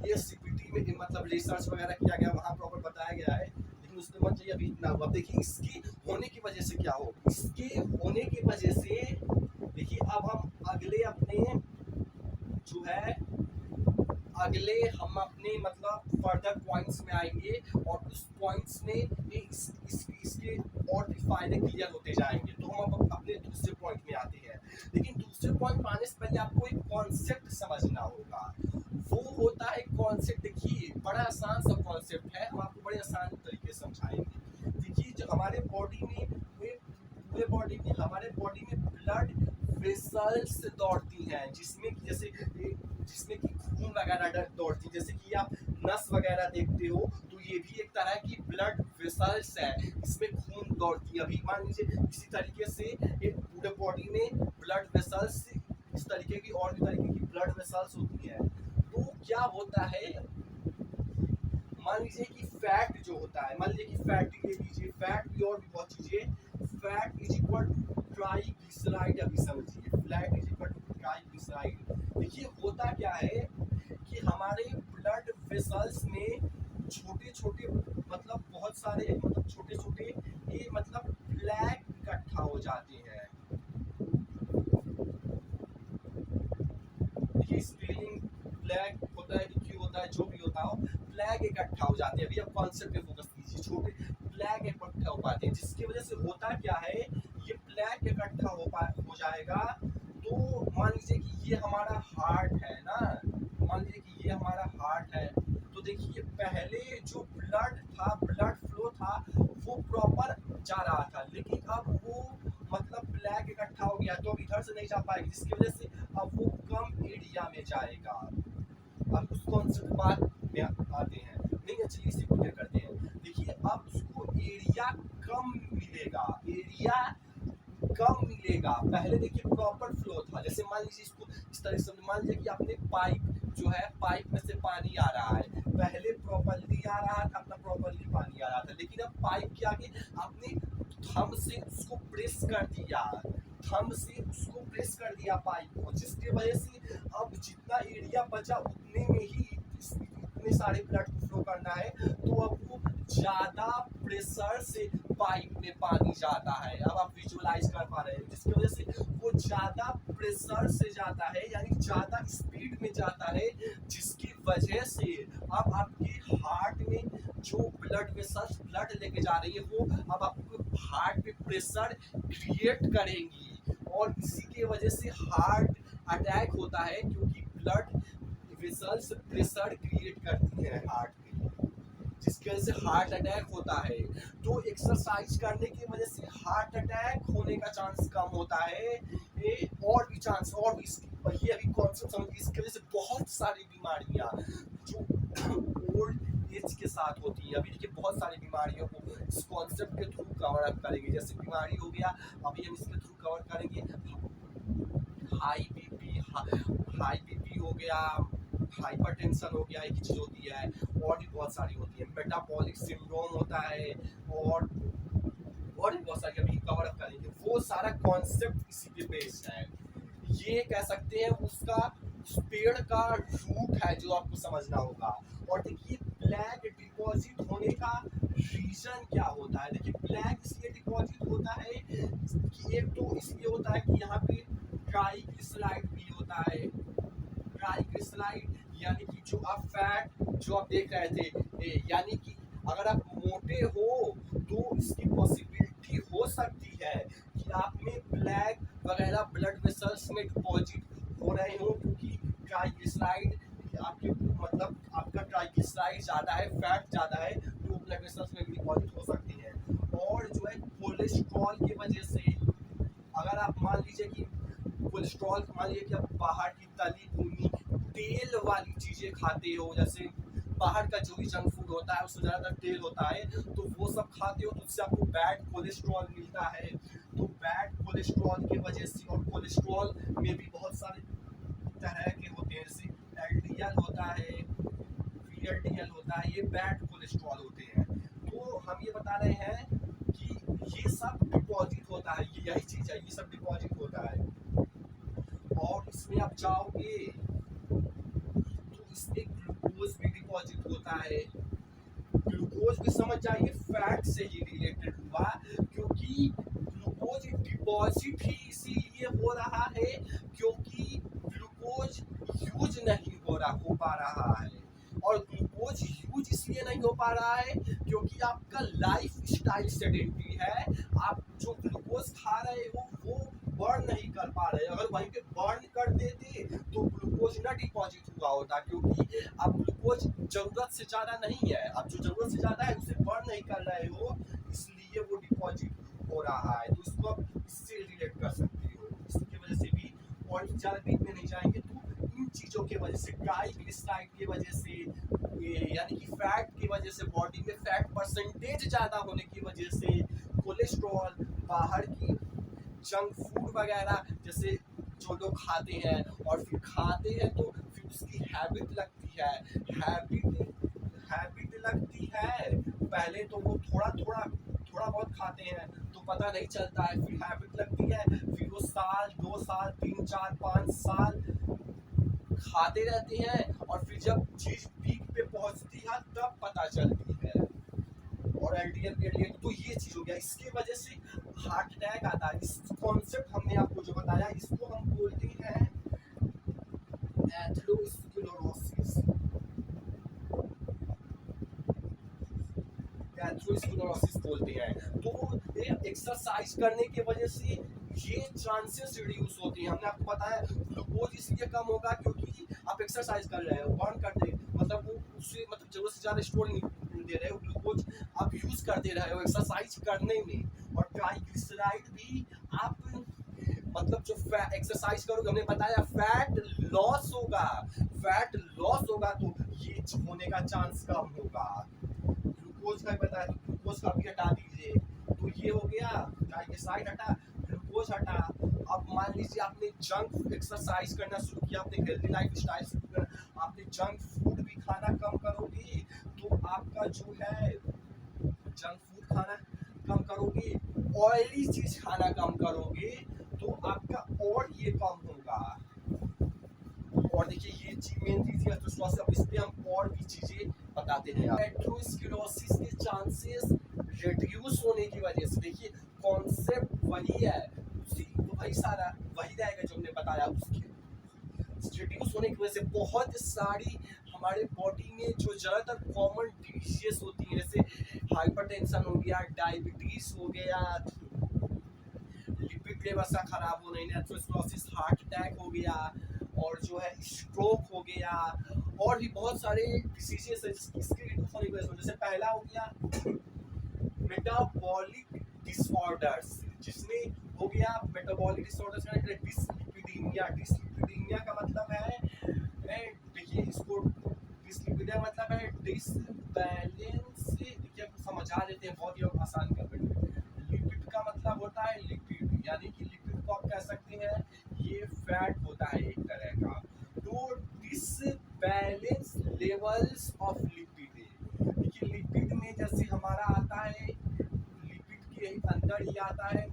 ये सीपीटी में मतलब रिसर्च वगैरह किया गया वहाँ प्रॉपर बताया गया है, लेकिन उसके बाद चाहिए अभी इतना हुआ। देखिए इसकी होने की वजह से क्या हो, इसके होने की वजह से देखिए अब हम अगले अपने जो है अगले हम अपने मतलब फर्दर पॉइंट्स में आएंगे और उस पॉइंट्स में इसके और भी फायदे क्लियर होते जाएंगे। तो हम पहले आपको एक कॉन्सेप्ट समझना होगा। वो होता है कॉन्सेप्ट, देखिए बड़ा आसान सा कॉन्सेप्ट है, हम आपको बड़े आसान तरीके से समझाएंगे। देखिए जो हमारे बॉडी में हमारे बॉडी में ब्लड वेसल्स दौड़ती हैं, जिसमें कि खून वगैरह दौड़ती है। जैसे कि आप नस वगैरह देखते हो तो ये भी एक तरह की ब्लड वेसल्स है, इसमें खून दौड़ती है। अभी मान लीजिए इसी तरीके से एक पूरे बॉडी में ब्लड वेसल्स, इस तरीके की और भी तरीके की ब्लड वेसल्स होती है। तो क्या होता है, मान लीजिए कि फैट जो होता है, मान लीजिए कि फैट ले लीजिए, फैट की और भी बहुत चीजें, fat is equal to triglyceride. अभी समझिए flat is equal to triglyceride. देखिए होता क्या है कि हमारे ब्लड वेसल्स में छोटे छोटे मतलब बहुत सारे मतलब छोटे छोटे ये मतलब प्लेग इकट्ठा हो जाते हैं। देखिए स्प्लिनिंग प्लेग होता है कि क्यों होता है, जो भी होता हो, प्लेग इकट्ठा हो जाते हैं। अभी आप कॉन्सेप्ट पे फोकस कीजिए, छोटे प्लेग इकट्ठा हो पाते हैं, जिसकी वजह से होता क्या है, ये प्लेग इकट्ठा हो जाएगा। तो मान लीजिए कि ये हमारा हार्ट है ना, मान लीजिए कि ये हमारा हार्ट है। तो देखिए पहले जो ब्लड था, ब्लड फ्लो था, वो प्रॉपर जा रहा था, लेकिन अब वो मतलब प्लेग इकट्ठा हो गया तो अब इधर से नहीं जा पाएगी, जिसकी वजह से अब वो कम एरिया में जाएगा। अब उस कॉन्सेप्ट बात में आते हैं, नहीं चलिए इसे क्लियर करते हैं। देखिए अब उसको एरिया कम मिलेगा, एरिया कम मिलेगा। पहले देखिए प्रॉपर फ्लो था, जैसे मान लीजिए इसको इस तरह से मान लीजिए कि आपने पाइप जो है, पाइप में से पानी आ रहा है, पहले प्रॉपरली आ रहा था, अपना प्रॉपरली पानी आ रहा था, लेकिन अब पाइप के आगे आपने थंब से उसको प्रेस कर दिया, थंब से उसको प्रेस कर दिया पाइप को, जिसकी वजह से अब जितना एरिया बचा उतने में ही इतने सारे ब्लड को फ्लो करना है, तो अब वो ज्यादा प्रेशर से पाइप में पानी जाता है। अब आप विजुअलाइज कर पा रहे हैं, जिसकी वजह से वो ज्यादा प्रेशर से जाता है, यानी ज्यादा स्पीड में जाता है, जिसकी वजह से अब आपके हार्ट में जो ब्लड वेसल्स ब्लड लेके जा रही है, वो अब आपको हार्ट पे प्रेशर क्रिएट करेंगी, और इसी के वजह से हार्ट अटैक होता है, क्योंकि ब्लड वेसल्स प्रेशर क्रिएट करती है हार्ट में, जिसकी वजह से हार्ट अटैक होता है। तो एक्सरसाइज करने की वजह से हार्ट अटैक होने का चांस कम होता है, और भी चांस, और भी ये अभी कॉन्सेप्ट समझिए। इसकी वजह से बहुत सारी बीमारियां जो ओल्ड एज के साथ होती है, अभी देखिए बहुत सारी बीमारियों को इस कॉन्सेप्ट के थ्रू कवर अप करेंगे। जैसे बीमारी हो गया, अभी हम इसके थ्रू कवर करेंगे, हाई बीपी हो गया, हाइपरटेंशन हो गया, एक चीज होती है, और भी बहुत सारी होती है, मेटाबॉलिक सिंड्रोम होता है, और भी बहुत सारी अभी कवर अप करेंगे। वो सारा कॉन्सेप्ट इसी पे बेस्ड है। ये कह सकते हैं उसका उस पेड़ का रूट है जो आपको समझना होगा। और देखिए प्लेग डिपॉजिट होने का रीजन क्या होता है। देखिए प्लेग इसलिए डिपॉजिट होता है कि एक तो इसलिए होता है कि यहाँ पे ट्राइग्लिसराइड भी होता है। ट्राइग्लिसराइड यानी कि जो आप फैट जो आप देख रहे थे, यानी कि अगर आप मोटे हो तो इसकी पॉसिबिलिटी हो सकती है कि आप में प्लेग वगैरह ब्लड वेसल्स में डिपॉजिट हो रहे हो, क्योंकि ट्राइग्लिसराइड आपके मतलब आपका ट्राइग्लिसराइड ज़्यादा है, फैट ज़्यादा है, तो ब्लड वेसल्स में भी डिपॉजिट हो सकती है। और जो है कोलेस्ट्रॉल की वजह से, अगर आप मान लीजिए कि कोलेस्ट्रॉल, मान लीजिए कि आप बाहर की तली भुनी तेल वाली चीज़ें खाते हो, जैसे बाहर का जो भी जंक फूड होता है उसमें ज़्यादातर तेल होता है, तो वो सब खाते हो तो उससे आपको बैड कोलेस्ट्रॉल मिलता है। तो बैड कोलेस्ट्रॉल की वजह से, और कोलेस्ट्रॉल में भी बहुत सारे तरह के होते हैं, जैसे एलडीएल होता है, वीएलडीएल होता है, ये बैड कोलेस्ट्रॉल होते हैं। तो हम ये बता रहे हैं कि ये सब डिपॉजिट होता है, यही चीज़ है, ये सब डिपॉजिट होता है। और इसमें आप जाओगे तो इसमें ग्लूकोज भी डिपॉजिट होता है। ग्लूकोज भी समझ जाइए फैट से ही रिलेटेड हुआ, क्योंकि ग्लूकोज डिपॉजिट ही इसीलिए हो रहा है क्योंकि ग्लूकोज यूज नहीं हो पा रहा है। और ग्लूकोज यूज इसलिए नहीं हो पा रहा है क्योंकि आपका लाइफ स्टाइल सेडेंटरी है। आप जो ग्लूकोज खा रहे हो वो बर्न नहीं कर पा रहे, अगर वहीं पे बर्न कर देते तो ग्लूकोज ना डिपॉजिट हुआ होता, क्योंकि अब ग्लूकोज जरूरत से ज्यादा नहीं है, अब जो जरूरत से ज्यादा है उसे बर्न नहीं कर रहे हो, इसलिए वो डिपॉजिट हो रहा है। तो इसको आप इससे रिलेट कर सकते हो, इसकी वजह से भी, और ज्यादा डीप में नहीं जाएंगे। तो इन चीजों की वजह से, ट्राइग्लिसराइड की वजह से, ये यानी कि फैट की वजह से, बॉडी में फैट परसेंटेज ज्यादा होने की वजह से, कोलेस्ट्रॉल, बाहर की जंक फूड वगैरह जैसे जो लोग खाते हैं और फिर खाते हैं तो फिर उसकी हैबिट लगती है, हैबिट लगती है। पहले तो वो थोड़ा बहुत खाते हैं तो पता नहीं चलता है, फिर हैबिट लगती है, फिर वो साल 2 साल 3 4 5 साल खाते रहते हैं, और फिर जब चीज पीक पे पहुंचती है तब पता चलती है, और एलडीएल एलडीएल। तो ये चीज हो गया, इसके वजह से हार्ट अटैक आता है। इस कॉन्सेप्ट हमने आपको जो बताया, इसको हम बोलते हैं एथेरोस्क्लेरोसिस। एथेरोस्क्लेरोसिस बोलते हैं। तो ये एक्सरसाइज करने की वजह से ये चांसेस रिड्यूस होती हैं। हमने आपको बताया ग्लूकोज इसलिए कम होगा क्योंकि आप एक्सरसाइज कर रहे हो, बर्न कर रहे हो, मतलब वो उससे मतलब जरूरत से ज्यादा स्टोर नहीं दे रहे हो, ग्लूकोज आप यूज कर दे रहे हो एक्सरसाइज करने में। और ट्राइग्लिसराइड भी आप मतलब जो एक्सरसाइज करोगे, हमने बताया फैट लॉस होगा, फैट लॉस होगा तो ये होने का चांस कम होगा। ग्लूकोज का बताया तो ग्लूकोज का भी हटा दीजिए, तो ये हो गया ट्राइग्लिसराइड हटा, ग्लूकोज हटा। अब मान लीजिए आपने जंक एक्सरसाइज करना शुरू किया, आपने हेल्दी लाइफ स्टाइल शुरू करना, आपने जंक फूड भी खाना कम करोगे तो आपका जो है जंक फूड खाना कम करोगे, ऑयली चीज खाना कम करोगे तो आपका और ये कम होगा। और देखिए ये मेन चीज है, तो स्वास्थ्य अब इस पे हम और भी चीजें बताते हैं। एथेरोस्क्लेरोसिस के चांसेस रिड्यूस होने की वजह से, देखिए कॉन्सेप्ट वही है, उसी वही सारा वही रहेगा जो हमने बताया, उसके रिड्यूस होने की वजह से बहुत सारी हमारे बॉडी में जो ज़्यादातर कॉमन डिजीजेस होती हैं, जैसे हाइपरटेंशन हो गया, डायबिटीज हो गया, लिपिड लेवल सा खराब होना, एथेरोस्क्लेरोसिस, हार्ट अटैक हो गया, और जो है स्ट्रोक हो गया, और भी बहुत सारे डिसीजेस है इसके रिड्यूस होने की वजह से। जैसे पहला हो गया मेटाबॉलिक डिसऑर्डर्स, जिसमें हो गया मेटाबॉलिक डिसऑर्डर्स का डिसलिपिडीमिया। डिसलिपिडीमिया का मतलब है, देखिए इसको डिसलिपिडीमिया मतलब है डिसबैलेंस, देखिए आपको समझा देते हैं बहुत ही आसान कर देते हैं। लिपिड का मतलब होता है लिपिड, यानी कि लिपिड को आप कह सकते हैं ये फैट होता है एक तरह का। तो डिसबैलेंस लेवल्स ऑफ लिपिड, देखिए लिपिड में जैसे हमारा आता है, लिपिड के अंदर ही आता है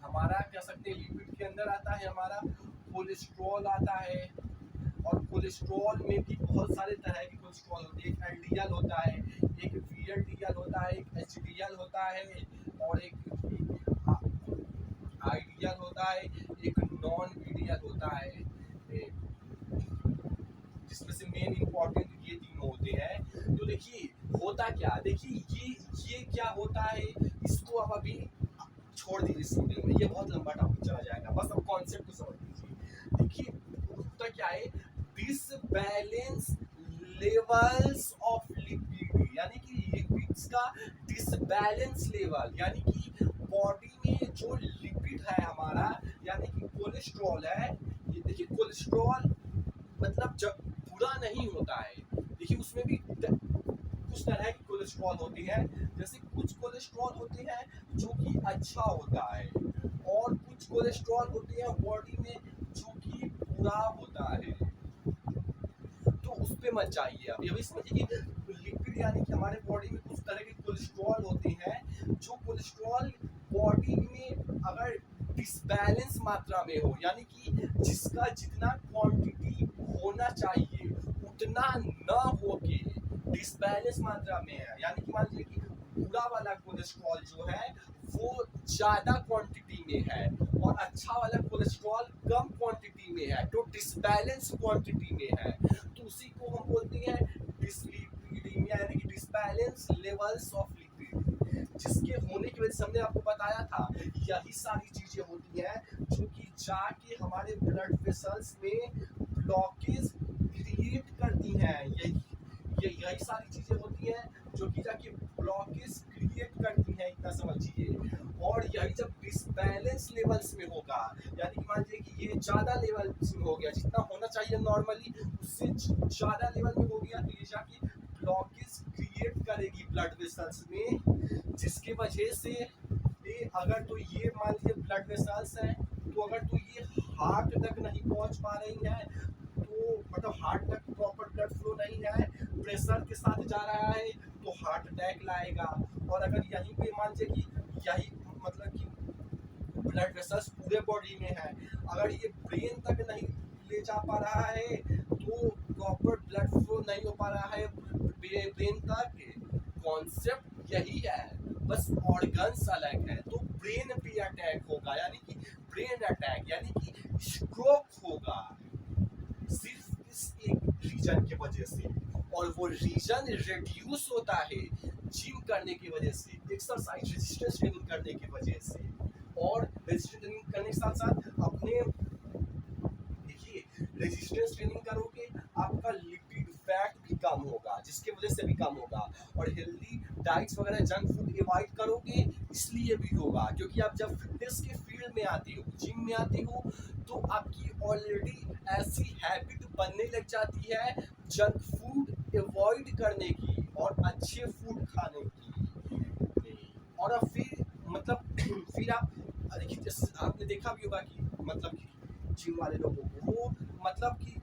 हमारा, कह सकते हैं लिपिड के अंदर आता है हमारा कोलेस्ट्रॉल आता है, और कोलेस्ट्रॉल में भी बहुत सारे तरह के कोलेस्ट्रॉल होते हैं। एक एलडीएल होता है, एक वीएलडीएल होता है, एक एचडीएल होता है, और एक आईडीएल होता है, एक नॉन वीडीएल होता है, जिसमें से मेन इंपॉर्टेंट ये तीनों होते हैं। तो देखिए होता क्या, देखिए ये क्या होता है, इसको आप अभी छोड़ दीजिए इस वीडियो में, ये बहुत लंबा टॉपिक चला जाएगा, बस अब कॉन्सेप्ट को समझ लीजिए। देखिए होता क्या है, डिसबैलेंस लेवल्स ऑफ लिपिड, यानी कि लिपिड्स का डिसबैलेंस लेवल, यानी कि बॉडी में जो लिपिड है हमारा, यानी कि कोलेस्ट्रॉल है, ये देखिए कोलेस्ट्रॉल मतलब जब बुरा नहीं होता है, देखिए उसमें भी कुछ तरह की कोलेस्ट्रॉल होती है, जैसे कुछ कोलेस्ट्रॉल होते हैं जो कि अच्छा होता है, और कुछ कोलेस्ट्रॉल होते हैं बॉडी में जो कि बुरा होता है, तो उस पे मत जाइए। अब ये भी समझिए कि लिपिड यानी कि हमारे बॉडी में कुछ तरह के कोलेस्ट्रॉल होते हैं, जो कोलेस्ट्रॉल बॉडी में अगर डिसबैलेंस मात्रा में हो, यानी कि जिसका जितना क्वांटिटी होना चाहिए उतना न हो के डिसबैलेंस मात्रा में है, यानी कि मान लीजिए कि बुरा वाला कोलेस्ट्रॉल जो है वो ज्यादा क्वांटिटी में है, और अच्छा वाला कोलेस्ट्रॉल कम क्वांटिटी में है, तो डिसबैलेंस क्वांटिटी में है, तो उसी को हम बोलते हैं डिसलिपिडीमिया, यानी कि डिसबैलेंस लेवल्स ऑफ लिपिड। जिसके होने की वजह से हमने आपको बताया था यही सारी चीजें होती हैं जो कि जाके हमारे ब्लड वेसल्स में ब्लॉकेज क्रिएट करती हैं। यही सारी चीजें होती हैं जो कि जाके ब्लॉकेज क्रिएट करती हैं, इतना समझिए। और यही जब डिसबैलेंस लेवल्स में होगा, यानी कि मान लीजिए कि ये ज्यादा लेवल में हो गया, जितना होना चाहिए नॉर्मली उससे ज्यादा लेवल में हो गया, तो ये जाके ब्लॉकेज क्रिएट करेगी ब्लड वेसल्स में, जिसके वजह से अगर तो ये मान लीजिए ब्लड वेसल्स है, तो अगर तो ये हार्ट तक नहीं पहुंच पा रही है, तो मतलब हार्ट तक प्रॉपर ब्लड फ्लो नहीं है, प्रेशर के साथ जा रहा है, तो हार्ट अटैक लाएगा। और अगर यहीं पे मान लीजिए कि यही मतलब कि ब्लड वेसल्स पूरे बॉडी में है, अगर ये ब्रेन तक नहीं ले जा पा रहा है, तो प्रॉपर ब्लड फ्लो नहीं हो पा रहा है ब्रेन तक। कॉन्सेप्ट यही है, बस ऑर्गन्स अलग है। तो ब्रेन पे अटैक होगा, यानी कि ब्रेन अटैक यानी कि स्ट्रोक होगा सिर्फ इस एक रीजन की वजह से। और वो रीजन रिड्यूस होता है जिम करने की वजह से, एक्सरसाइज रेजिस्टेंस ट्रेनिंग करने की वजह से। और रेजिस्टेंस ट्रेनिंग करने के साथ साथ अपने देखिए रेजिस्टेंस ट्रेनिंग करोगे, आपका लिपिड फैट भी कम होगा, जिसके वजह से भी कम होगा। और हेल्दी डाइट्स वगैरह जंक फूड अवॉइड करोगे, इसलिए भी होगा क्योंकि आप जब फिटनेस के फील्ड में आते हो, जिम में आते हो, तो आपकी ऑलरेडी ऐसी हैबिट बनने लग जाती है जंक फूड अवॉइड करने की और अच्छे फूड खाने की। और अब फिर मतलब फिर आप देखिए, जैसे आपने देखा भी होगा कि मतलब कि जिम वाले लोगों को वो मतलब कि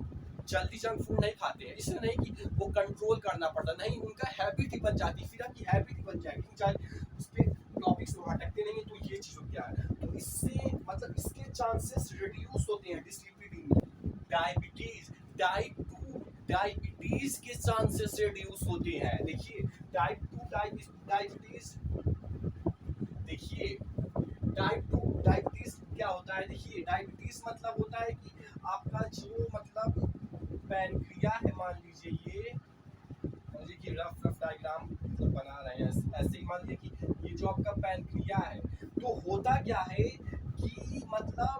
जल्दी जंक फूड नहीं खाते हैं, इसलिए नहीं कि वो कंट्रोल करना पड़ता, नहीं, उनका हैबिट ही बन जाती है। फिर आपकी हैबिट ही बन जाएगी, चाहे उस पर टॉपिक्स को अटकते नहीं है, तो ये चीज़ हो गया है। तो इससे मतलब इसके चांसेस रिड्यूस होते हैं डिसलिपिडीमिया, डायबिटीज, डायबिटीज के चांसेस रिड्यूस होते हैं। देखिए टाइप 2 डायबिटीज, देखिए टाइप 2 डायबिटीज क्या होता है। देखिए डायबिटीज मतलब होता है कि आपका जो मतलब पैनक्रिया है, मान लीजिए ये मुझे कि रफ डायग्राम मतलब बना रहे हैं, ऐसे ही मान लीजिए कि ये जो आपका पैनक्रिया है, तो होता क्या है कि मतलब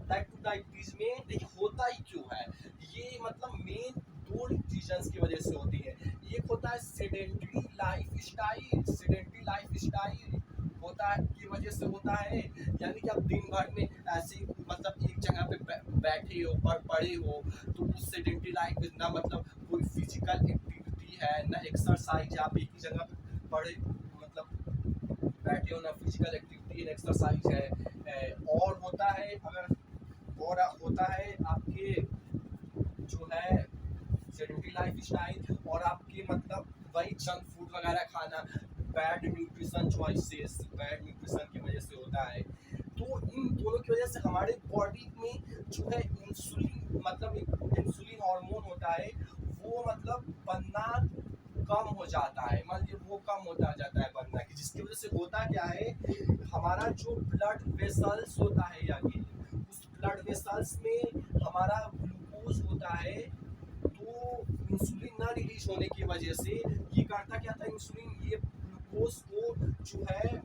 टाइप 2 डायबिटीज में देखिए होता ही क्यों है, ये मतलब मेन दो रीजंस की वजह से होती है। एक होता है सेडेंटरी लाइफ स्टाइल होता है की वजह से होता है, यानी कि आप दिन भर में ऐसे मतलब एक जगह पे बैठे हो पड़े हो, तो उस सेडेंटरी लाइफ ना मतलब कोई फिजिकल एक्टिविटी है ना एक्सरसाइज, आप एक ही जगह पे पड़े मतलब बैठे हो, ना फिजिकल एक्टिविटी ना एक्सरसाइज है। और होता है अगर और होता है आपके जो है सेडेंटरी लाइफ स्टाइल, और आपके मतलब वही जंक फूड वगैरह खाना, bad nutrition choices, bad nutrition की वजह से होता है। तो इन दोनों की वजह से हमारे बॉडी में जो है इंसुलिन मतलब एक इंसुलिन हार्मोन होता है, वो मतलब बनना कम हो जाता है, मान लीजिए वो कम होता जाता है बनना की, जिसकी वजह से होता क्या है, हमारा जो ब्लड वेसल्स होता है, यानी उस ब्लड वेसल्स में हमारा ग्लूकोज होता है, तो इंसुलिन ना रिलीज होने की वजह से ये करता क्या था, इंसुलिन ये ग्लूकोज को जो है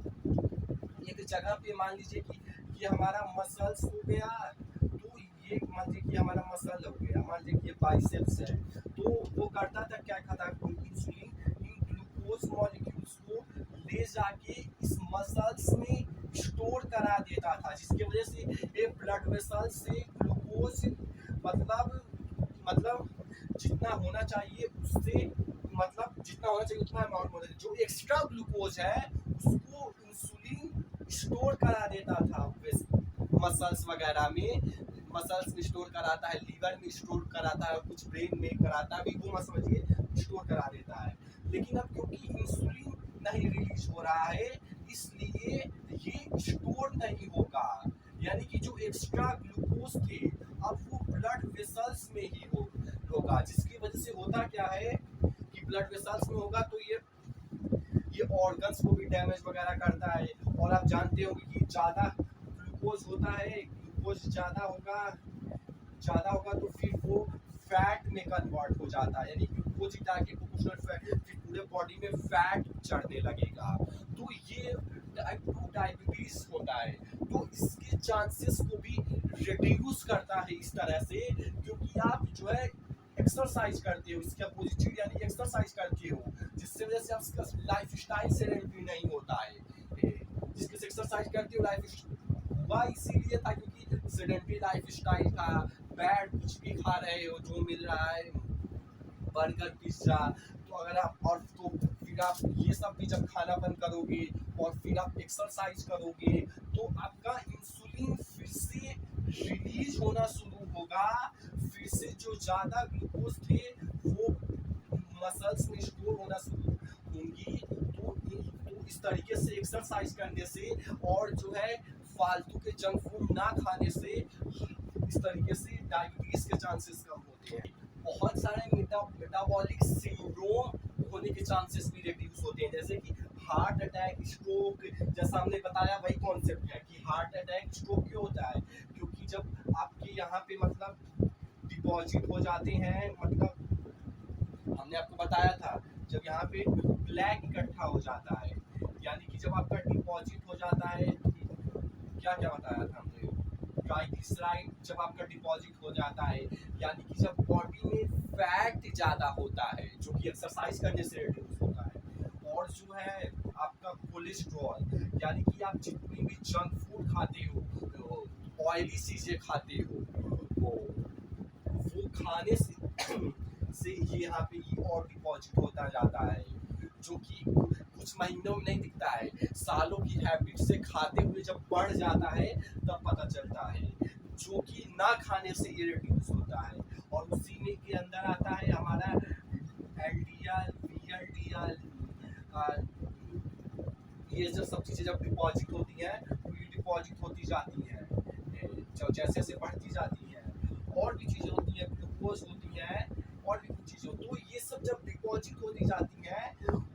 एक जगह पे मान लीजिए कि ये हमारा मसल्स हो गया, तो ये मान लीजिए कि हमारा मसल हो गया, मान लीजिए कि ये बाइसेप्स है, तो वो करता था क्या खाता, इंसुलिन इन ग्लूकोज मॉलिक्यूल्स को ले जाके इस मसल्स में स्टोर करा देता था, जिसकी वजह से ये ब्लड वेसल्स से ग्लूकोज मतलब जितना होना चाहिए उससे मतलब जितना होना चाहिए उतना अमाउंट होना चाहिए, जो एक्स्ट्रा ग्लूकोज है उसको इंसुलिन स्टोर करा देता था मसल्स वगैरह में, मसल्स में स्टोर कराता है, लीवर में स्टोर कराता है, कुछ ब्रेन में कराता है, वो मत समझिए स्टोर करा देता है। लेकिन अब क्योंकि इंसुलिन नहीं रिलीज हो रहा है, इसलिए ये स्टोर नहीं होगा, यानी कि जो एक्स्ट्रा ग्लूकोज थे अब वो ब्लड वेसल्स में ही होगा, जिसकी वजह से होता क्या है कि ब्लड वेसल्स में होगा तो ये ऑर्गन्स को भी डैमेज वगैरह करता है। और आप जानते होंगे कि ज़्यादा ग्लूकोज होता है, ग्लूकोज ज़्यादा होगा तो फिर वो फैट में कन्वर्ट हो जाता है, यानी ग्लूकोज डायरेक्टली प्रोपोर्शनल फैट, फिर पूरे बॉडी में फैट चढ़ने लगेगा। तो ये टाइप 2 डायबिटीज होता है। तो इसके चांसेस को भी रिड्यूस करता है इस तरह से, क्योंकि आप जो है एक्सरसाइज करते हो, इसका पॉजिटिव यानी एक्सरसाइज करते हो, जिससे वजह से आपका लाइफ स्टाइल सेडेंटरी नहीं होता है। जिसके एक्सरसाइज करते हो लाइफ हुआ इसीलिए था क्योंकि सेडेंटरी लाइफ स्टाइल था, बैड कुछ भी खा रहे हो जो मिल रहा है, बर्गर पिज्जा। तो अगर आप और तो फिर आप ये सब भी जब खाना बंद करोगे और फिर आप एक्सरसाइज करोगे तो आपका इंसुलिन फिर से रिलीज होना शुरू होगा, फिर से जो ज़्यादा ग्लूकोज थे वो मसल्स में स्टोर होना शुरू होंगी। तो इस तरीके से एक्सरसाइज करने से और जो है फालतू के जंक फूड ना खाने से इस तरीके से डायबिटीज के चांसेस कम होते हैं। बहुत सारे मेटाबॉलिक सिंड्रोम होने के चांसेस भी रिड्यूस होते हैं, जैसे कि हार्ट अटैक, स्ट्रोक। जैसा हमने बताया वही कॉन्सेप्ट है कि हार्ट अटैक स्ट्रोक क्यों होता है, क्योंकि जब आपके यहाँ पे मतलब डिपॉजिट हो जाते हैं, मतलब हमने आपको बताया था जब यहाँ पे ब्लैक इकट्ठा हो जाता है, यानी कि जब आपका डिपॉजिट हो जाता है, क्या क्या बताया था हमने, ट्राइग्लिसराइड जब आपका डिपॉजिट हो जाता है, यानी कि जब बॉडी में फैट ज़्यादा होता है जो कि एक्सरसाइज करने से रिड्यूस होता है, और जो है आपका कोलेस्ट्रॉल, यानी कि आप जितनी भी जंक फूड खाते हो, ऑयली चीज़ें खाते हो, वो खाने से ये यहाँ पे ये और डिपॉजिट होता जाता है, जो कि कुछ महीनों में नहीं दिखता है, सालों की हैबिट से खाते हुए जब बढ़ जाता है तब पता चलता है, जो कि ना खाने से ये रिड्यूस होता है। और उसी में के अंदर आता है हमारा एलडीएल, वीएलडीएल, ये जो सब चीज़ें जब डिपॉजिट होती हैं तो ये डिपॉजिट होती जाती हैं, जैसे जैसे बढ़ती जाती हैं, और भी चीज़ें होती हैं, ग्लूकोज होती हैं, और भी कुछ चीज़ें, तो ये सब जब डिपॉजिट होती जाती हैं,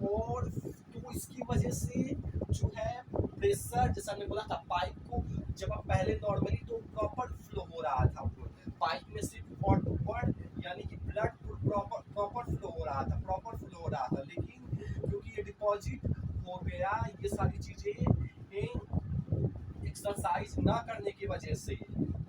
और तो इसकी वजह से जो है प्रेशर, जैसा मैंने बोला था, पाइप को जब आप पहले नॉर्मली तो प्रॉपर फ्लो हो रहा था, पाइप में से फॉरवर्ड यानी कि ब्लड प्रॉपर फ्लो हो रहा था, प्रॉपर फ्लो हो रहा था, लेकिन क्योंकि ये डिपॉजिट हो गया, ये सारी चीज़ें एक्सरसाइज ना करने की वजह से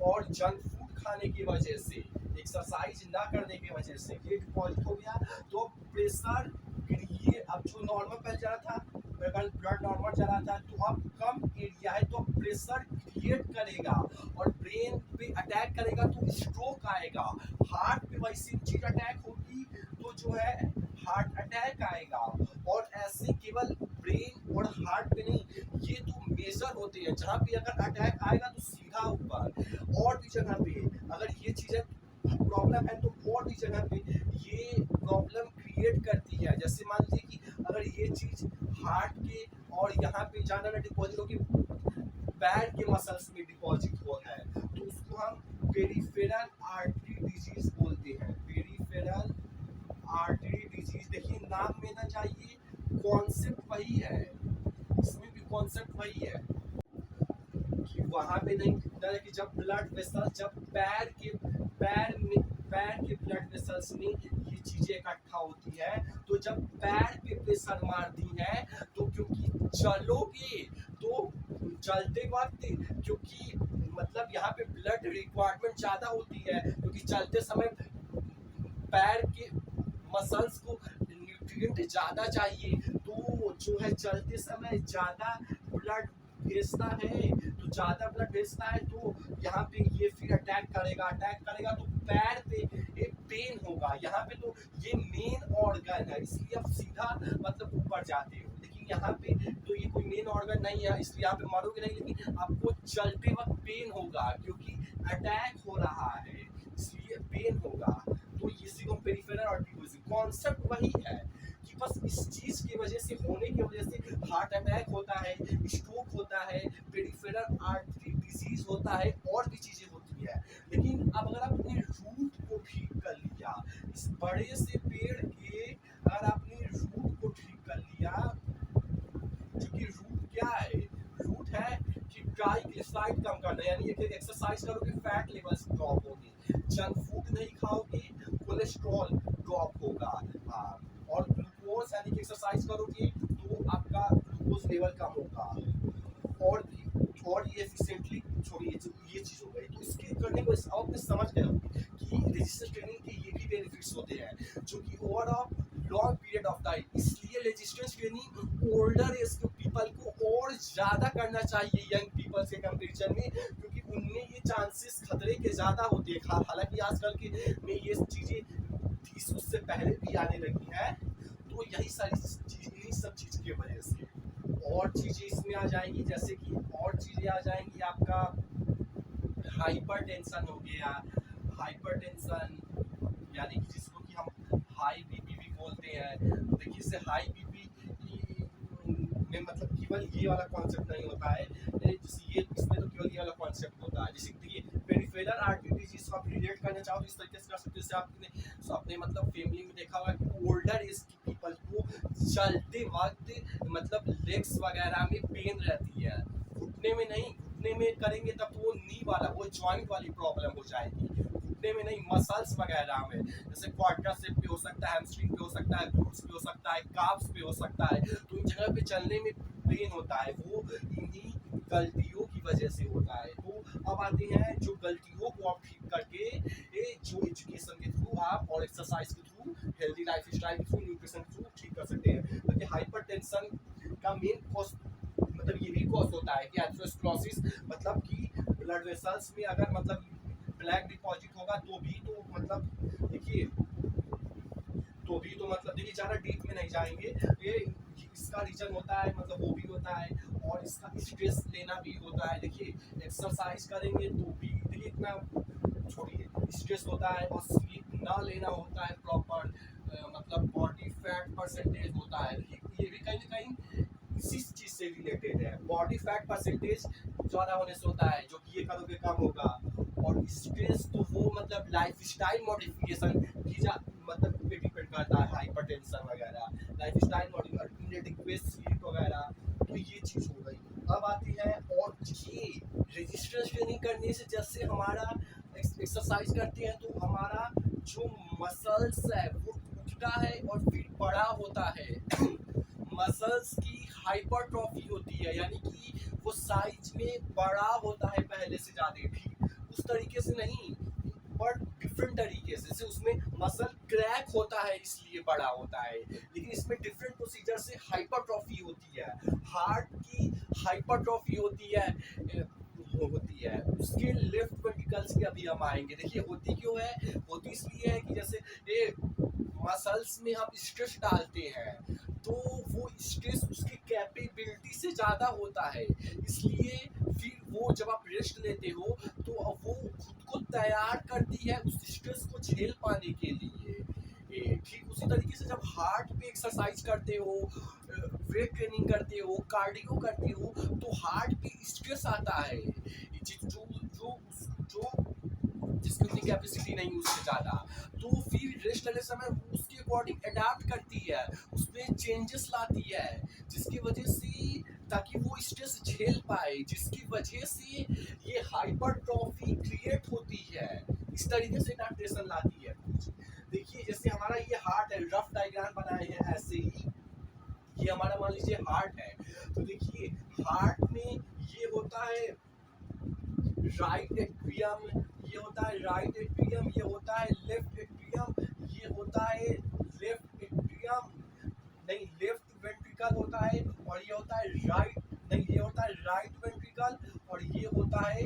और जंक फूड खाने की वजह से, एक्सरसाइज ना करने की वजह से ये डिपॉजिट हो गया, तो प्रेशर ये अब जो नॉर्मल पहले जा रहा था, ब्लड नॉर्मल जा रहा था, तो अब कम एरिया है तो प्रेशर क्रिएट करेगा और ब्रेन पे अटैक करेगा तो स्ट्रोक आएगा, हार्ट पे वैसी चीज अटैक होगी तो जो है हार्ट अटैक आएगा। और ऐसे केवल ब्रेन और हार्ट पे नहीं, ये तो मेजर होते हैं, जहाँ पे अगर अटैक आएगा तो सीधा ऊपर, और भी जगह पे अगर ये चीजें प्रॉब्लम है तो और भी जगह पे ये प्रॉब्लम क्रिएट करती है। जैसे मान लीजिए कि अगर ये चीज हार्ट के और यहाँ पे जाना ना डिपॉजिट होगी, पैर के मसल्स में डिपॉजिट हो है, तो उसको हम पेरिफेरल आर्टरी डिजीज बोलते हैं, पेरिफेरल आर्टरी डिजीज। देखिए नाम में ना जाइए, कॉन्सेप्ट वही है, इसमें भी कॉन्सेप्ट वही है कि वहां पे नहीं कि जब ब्लड वेसल, जब पैर के ब्लड वेसल्स में ये चीजें इकट्ठा होती है, तो जब पैर पे प्रेशर मारती है तो क्योंकि चलोगे तो चलते वक्त, क्योंकि मतलब यहाँ पे ब्लड रिक्वायरमेंट ज्यादा होती है, क्योंकि चलते समय पैर के मसल्स को न्यूट्रिएंट ज्यादा चाहिए, तो जो है चलते समय ज्यादा ब्लड भेजता है, तो ज्यादा ब्लड भेजता है तो यहाँ पे ये फिर अटैक करेगा तो पैर पे एक पेन होगा, यहाँ पे तो ये मेन ऑर्गन है इसलिए आप सीधा मतलब ऊपर जाते हो, लेकिन यहाँ पे तो ये कोई मेन ऑर्गन नहीं है इसलिए आप मरोगे नहीं, लेकिन आपको चलते वक्त पेन होगा क्योंकि अटैक हो रहा है इसलिए पेन होगा। तो इसी को पेरिफेरल आर्टरी कॉन्सेप्ट वही है कि बस इस चीज की वजह से, होने की वजह से हार्ट अटैक होता है, स्ट्रोक होता है, पेरिफेरल आर्टरी डिजीज होता है, और भी चीजें होती है। लेकिन अब अगर आपने रूट को ठीक कर लिया, इस बड़े से पेड़ के अगर आपने रूट को ठीक कर लिया, जो कि रूट क्या है, रूट है कि ट्राइग्लिसराइड कम करना, यानी कि एक्सरसाइज करोगे फैट लेवल्स ड्रॉप होंगे, जंक फूड दूध नहीं खाओगे कोलेस्ट्रॉल ड्रॉप होगा। हाँ, और ग्लूकोज यानी कि एक्सरसाइज करोगे तो आपका ग्लूकोज लेवल कम होगा। और ये एफिशिएंटली छोड़िए, ये चीज हो गई। तो इसके करने को आप अपने समझ गए होंगे कि रेजिस्टेंस ट्रेनिंग के ये भी बेनिफिट्स होते हैं जो कि over a long period of time. इसलिए रेजिस्टेंस ट्रेनिंग ओल्डर एज के पीपल को और ज्यादा करना चाहिए यंग पीपल के कंपेरिजन में, क्योंकि उनमें ये चांसेस खतरे के ज्यादा होते हैं। हालांकि आजकल के में ये चीजें 30 उससे पहले भी आने लगी हैं। तो यही सारी चीज, इन्हीं सब चीज की वजह से और चीजें इसमें आ जाएंगी, जैसे कि और चीजें आ जाएंगी। आपका हाइपरटेंशन हो गया। हाइपरटेंशन यानी कि जिसको कि हम हाई बीपी भी बोलते हैं। देखिए इससे हाई बीपी में मतलब केवल ये वाला कॉन्सेप्ट नहीं होता है, जैसे ये इसमें तो केवल ये वाला कॉन्सेप्ट होता है। जैसे देखिए पेरिफेरल आर्टरी डिजीज को आप रिलेट करना चाहो तो इस तरीके से कर सकते हो। जैसे आपने अपने मतलब फैमिली में देखा होगा कि ओल्डर एज की पीपल को चलते वक्त मतलब लेग्स वगैरह में पेन रहती है, घुटने में नहीं। घुटने में करेंगे तब तो वो नी वाला, वो जॉइंट वाली प्रॉब्लम हो जाएगी, घुटने में नहीं, मसल्स वगैरह में। जैसे क्वाड्रिसेप पे हो सकता है, हैमस्ट्रिंग पे हो सकता है, ग्लूट्स पे हो सकता है, काफ्स पे हो सकता है। तो इन जगह पे चलने में पेन होता है, वो इन्हीं गलतियों की वजह से होता है। तो अब आते हैं जो गलतियों को आप ठीक करके जो एजुकेशन के थ्रू आप और एक्सरसाइज के थ्रू, हेल्दी लाइफ स्टाइल के थ्रू, न्यूट्रिशन के थ्रू ठीक कर सकते हैं। क्योंकि हाइपरटेंशन का मेन कॉज मतलब ये भी कॉज होता है कि एथेरोस्क्लेरोसिस, मतलब कि ब्लड वेसल्स में अगर मतलब ब्लैक डिपॉजिट होगा तो भी तो मतलब देखिए मतलब देखिए ज़्यादा डीप में नहीं जाएंगे। ये इसका रीजन होता है, मतलब वो भी होता है, और इसका स्ट्रेस लेना भी होता है। देखिए एक्सरसाइज करेंगे तो भी देखिए इतना छोड़िए, स्ट्रेस होता है और स्लीप ना लेना होता है प्रॉपर, मतलब बॉडी फैट परसेंटेज होता है। ये भी कहीं ना कहीं इसी चीज से रिलेटेड है। बॉडी फैट परसेंटेज ज्यादा होने से होता है, जो कि ये करोगे कम होगा। और स्ट्रेस तो वो मतलब लाइफ स्टाइल मॉडिफिकेशन की मतलब पे डिपेंड करता है, हाइपरटेंशन वगैरह, लाइफ स्टाइल मॉडिफिकेशन वगैरह। तो ये चीज हो गई। अब आती है और ये रेजिस्टेंस ट्रेनिंग करने से जैसे हमारा एक्सरसाइज करते हैं तो हमारा जो मसल्स है वो टूटता है और फिर बड़ा होता है। मसल्स की हाइपरट्रॉफी होती है, यानी कि वो साइज में बड़ा होता है पहले से ज्यादा। ठीक उस तरीके से नहीं, पर डिफरेंट तरीके से उसमें मसल क्रैक होता है इसलिए बड़ा होता है। लेकिन इसमें डिफरेंट प्रोसीजर से हाइपरट्रॉफी होती है। हार्ट की हाइपरट्रॉफी होती है उसके लेफ्ट वेंट्रिकल्स के अभी हम आएंगे। देखिए होती क्यों है, होती इसलिए है कि जैसे ये मसल्स में हम स्ट्रेस डालते हैं तो वो स्ट्रेस उसकी कैपेबिलिटी से ज़्यादा होता है, इसलिए फिर वो जब आप रेस्ट लेते हो तो वो खुद को तैयार करती है उस स्ट्रेस को झेल पाने के लिए। ठीक उसी तरीके से जब हार्ट पे एक्सरसाइज करते हो, वेट ट्रेनिंग करते हो, कार्डियो करते हो, तो हार्ट पे स्ट्रेस आता है जो जो जो जिसकी उतनी कैपेसिटी नहीं उससे ज़्यादा। तो फिर रेस्ट लेने समय उसके अकॉर्डिंग अडाप्ट करती है, उसमें चेंजेस लाती है, जिसकी वजह से ताकि वो स्ट्रेस झेल पाए, जिसकी वजह से ये हाइपरट्रॉफी क्रिएट होती है। इस तरीके से अडेप्टेशन लाती है। देखिए जैसे हमारा ये हार्ट है, रफ डायग्राम बनाए हैं ऐसे ही, ये हमारा मान लीजिए हार्ट है। तो देखिए हार्ट में ये होता है राइट एट्रियम, ये होता है राइट एट्रियम, ये होता है लेफ्ट एट्रियम, ये होता है लेफ्ट एट्रियम नहीं लेफ्ट वेंट्रिकल होता है, और ये होता है राइट नहीं ये होता है राइट वेंट्रिकल, और ये होता है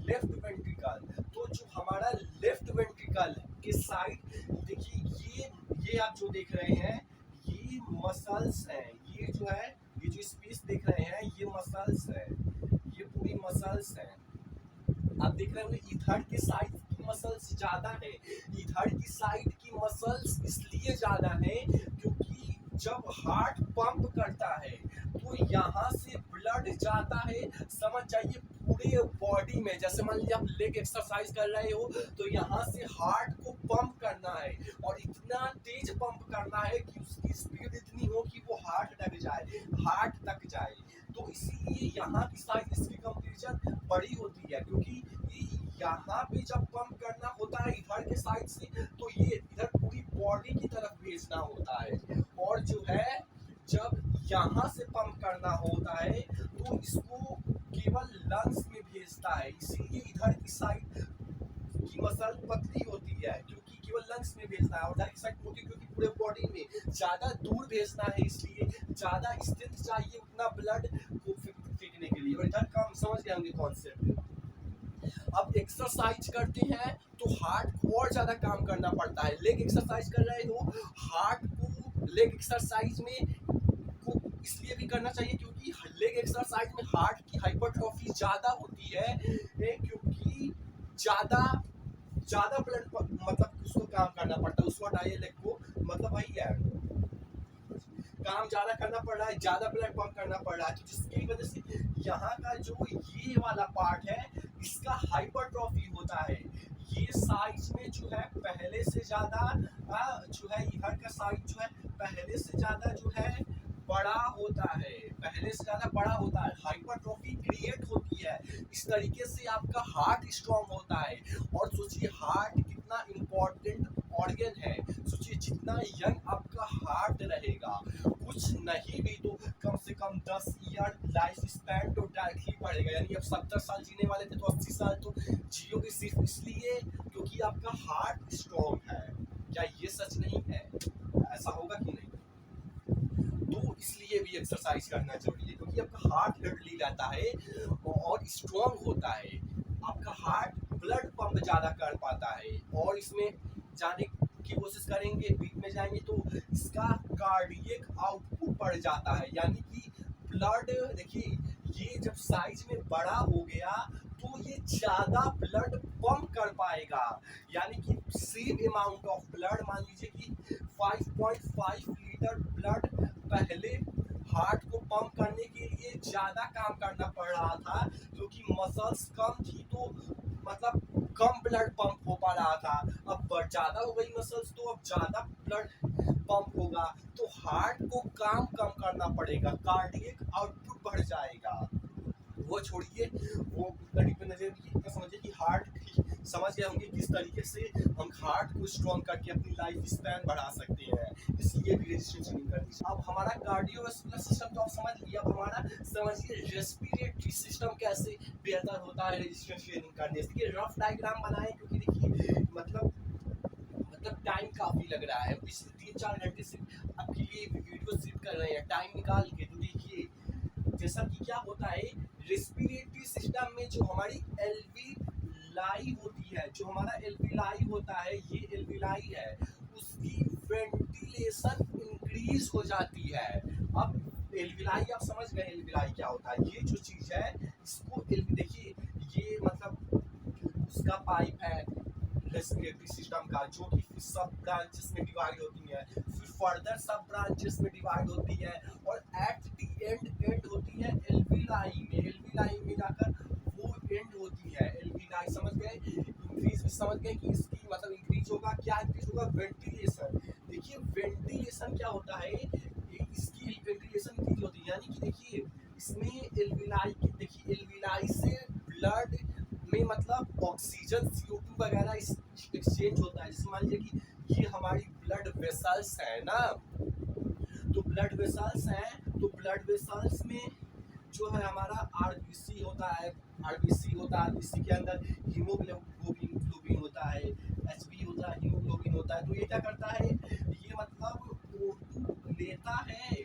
लेफ्ट वेंट्रिकल। तो जो हमारा लेफ्ट वेंट्रिकल के साइड देखिए ये आप जो देख रहे हैं ये मसल्स हैं, ये जो है ये जो स्पेस देख रहे हैं ये मसल्स है, ये पूरी मसल्स है। आप देख रहे होंगे इधर की साइड की मसल्स ज्यादा है। इधर की साइड की मसल्स इसलिए ज्यादा है क्योंकि जब हार्ट पंप करता है तो यहाँ से ब्लड जाता है, समझ जाइए पूरे बॉडी में। जैसे मान लीजिए आप लेग एक्सरसाइज कर रहे हो तो यहाँ से हार्ट को पंप करना है, और इतना तेज पंप करना है कि उसकी स्पीड इतनी हो कि वो हार्ट तक जाए। तो इसीलिए यहाँ की साइज इसकी कंपेरिजन बड़ी होती है, क्योंकि यहाँ पे जब पंप करना होता है इधर के साइड से, तो ये इधर पूरी बॉडी की तरफ भेजना होता है, और जो है जब यहाँ से पंप करना होता है तो इसको केवल लंग्स में भेजता है। इसीलिए इधर की साइड की मसल पतली होती है, क्योंकि केवल लंग्स में भेजना है, और उधर की साइड मोटी, क्योंकि पूरे बॉडी में ज्यादा दूर भेजना है, इसलिए ज्यादा स्ट्रेंथ चाहिए उतना ब्लड को फेंकने के लिए। और इधर काम समझ गए होंगे कॉन्सेप्ट। अब एक्सरसाइज करते हैं तो हार्ट को और ज्यादा काम करना पड़ता है। लेग एक्सरसाइज कर रहे हो, हार्ट को लेग एक्सरसाइज में को इसलिए भी करना चाहिए क्योंकि लेग एक्सरसाइज में हार्ट की हाइपरट्रॉफी ज्यादा होती है, क्योंकि ज्यादा ज्यादा ब्लड मतलब उसको काम करना पड़ता है, उसको हटाइए लेग को, मतलब वही है, काम ज्यादा करना पड़ रहा है, ज्यादा ब्लड पंप करना पड़ रहा है, तो जिसकी वजह से यहाँ का जो ये वाला पार्ट है इसका हाइपरट्रॉफी होता है। ये साइज में जो है पहले से ज्यादा जो है इधर का साइज जो है पहले से ज्यादा जो है बड़ा होता है, पहले से ज्यादा बड़ा होता है, हाइपरट्रॉफी क्रिएट होती है। इस तरीके से आपका हार्ट स्ट्रॉन्ग होता है। और सोचिए हार्ट कितना इम्पोर्टेंट ऑर्गन है, सोचिए जितना यंग आपका हार्ट रहेगा, कुछ नहीं भी तो कम से कम 10 ईयर लाइफ स्पैन तो डायरेक्टली बढ़ेगा। यानी अब 70 साल जीने वाले थे तो 80 साल तो जियोगे, सिर्फ इसलिए क्योंकि आपका हार्ट स्ट्रॉन्ग है। क्या ये सच नहीं है? ऐसा होगा कि नहीं? तो इसलिए भी एक्सरसाइज करना जरूरी है, क्योंकि आपका हार्ट हेल्दी रहता है और स्ट्रॉन्ग होता है, आपका हार्ट ब्लड पंप ज्यादा कर पाता है। और इसमें जाने की कोशिश करेंगे, बीच में जाएंगे तो इसका कार्डियक आउटपुट बढ़ जाता है, यानी कि ब्लड, देखिए ये जब साइज में बड़ा हो गया तो ये ज्यादा ब्लड पंप कर पाएगा, यानी कि सेम अमाउंट ऑफ ब्लड, मान लीजिए कि 5.5 लीटर ब्लड पहले हार्ट को पंप करने के लिए ज्यादा काम करना पड़ रहा था, क्योंकि मसल्स कम थी तो मतलब कम ब्लड पंप हो पा रहा था। अब ज्यादा हो गई मसल्स तो अब ज्यादा ब्लड पंप होगा, तो हार्ट को काम कम करना पड़ेगा, कार्डियक आउटपुट बढ़ जाएगा। वो छोड़िए, वो घड़ी पे नजर इतना समझिए कि हार्ट समझ गए होंगे किस तरीके से हम हार्ट को स्ट्रॉन्ग करके अपनी लाइफ स्पैन बढ़ा सकते हैं, इसलिए भी रेजिस्टेंस ट्रेनिंग करनी चाहिए। अब हमारा कार्डियोवास्कुलर सिस्टम तो आप समझ लिया, अब हमारा समझिए रेस्पिरेटरी सिस्टम कैसे बेहतर होता है रेजिस्टेंस ट्रेनिंग करने से। देखिए रफ डायग्राम बनाए, क्योंकि देखिए मतलब टाइम काफी लग रहा है, पिछले 3-4 घंटे से आपके लिए वीडियो शूट कर रहे हैं, टाइम निकाल के। तो देखिए जैसा कि क्या होता है रेस्पिरेटरी सिस्टम में जो हमारी एल्विलाई होती है, जो हमारा एल्विलाई होता है, ये एल्विलाई है, उसकी वेंटिलेशन इंक्रीज हो जाती है। अब एल्विलाई आप समझ गए एल्विलाई क्या होता है, ये जो चीज है इसको देखिए ये मतलब उसका पाइप है रेस्पिरेटरी सिस्टम का, जो कि सब ब्रांचेस में डिवाइड होती है, फिर फर्दर सब ब्रांचेस में डिवाइड होती है, और एट द एंड होती है एल्विलाई में, एल्विलाई में जाकर वो एंड होती है एल्विलाई। समझ गए? इंक्रीज भी समझ गए कि इसकी मतलब इंक्रीज होगा, क्या इंक्रीज होगा? वेंटिलेशन। देखिए वेंटिलेशन क्या होता है, इसकी वेंटिलेशन इंक्रीज होती है, यानी कि देखिए इसमें एल्विलाई की, देखिए एल्विलाई से ब्लड में मतलब ऑक्सीजन CO2 वगैरह एक्सचेंज होता है। जैसे मान लीजिए कि ये हमारी ब्लड वेसल्स है ना, तो ब्लड वेसल्स हैं, तो ब्लड वेसल्स में जो है हमारा आरबीसी होता है, आरबीसी के अंदर हीमोग्लोबिन होता है, एचबी होता है, हीमोग्लोबिन होता है। तो ये क्या करता है, ये मतलब O2 लेता है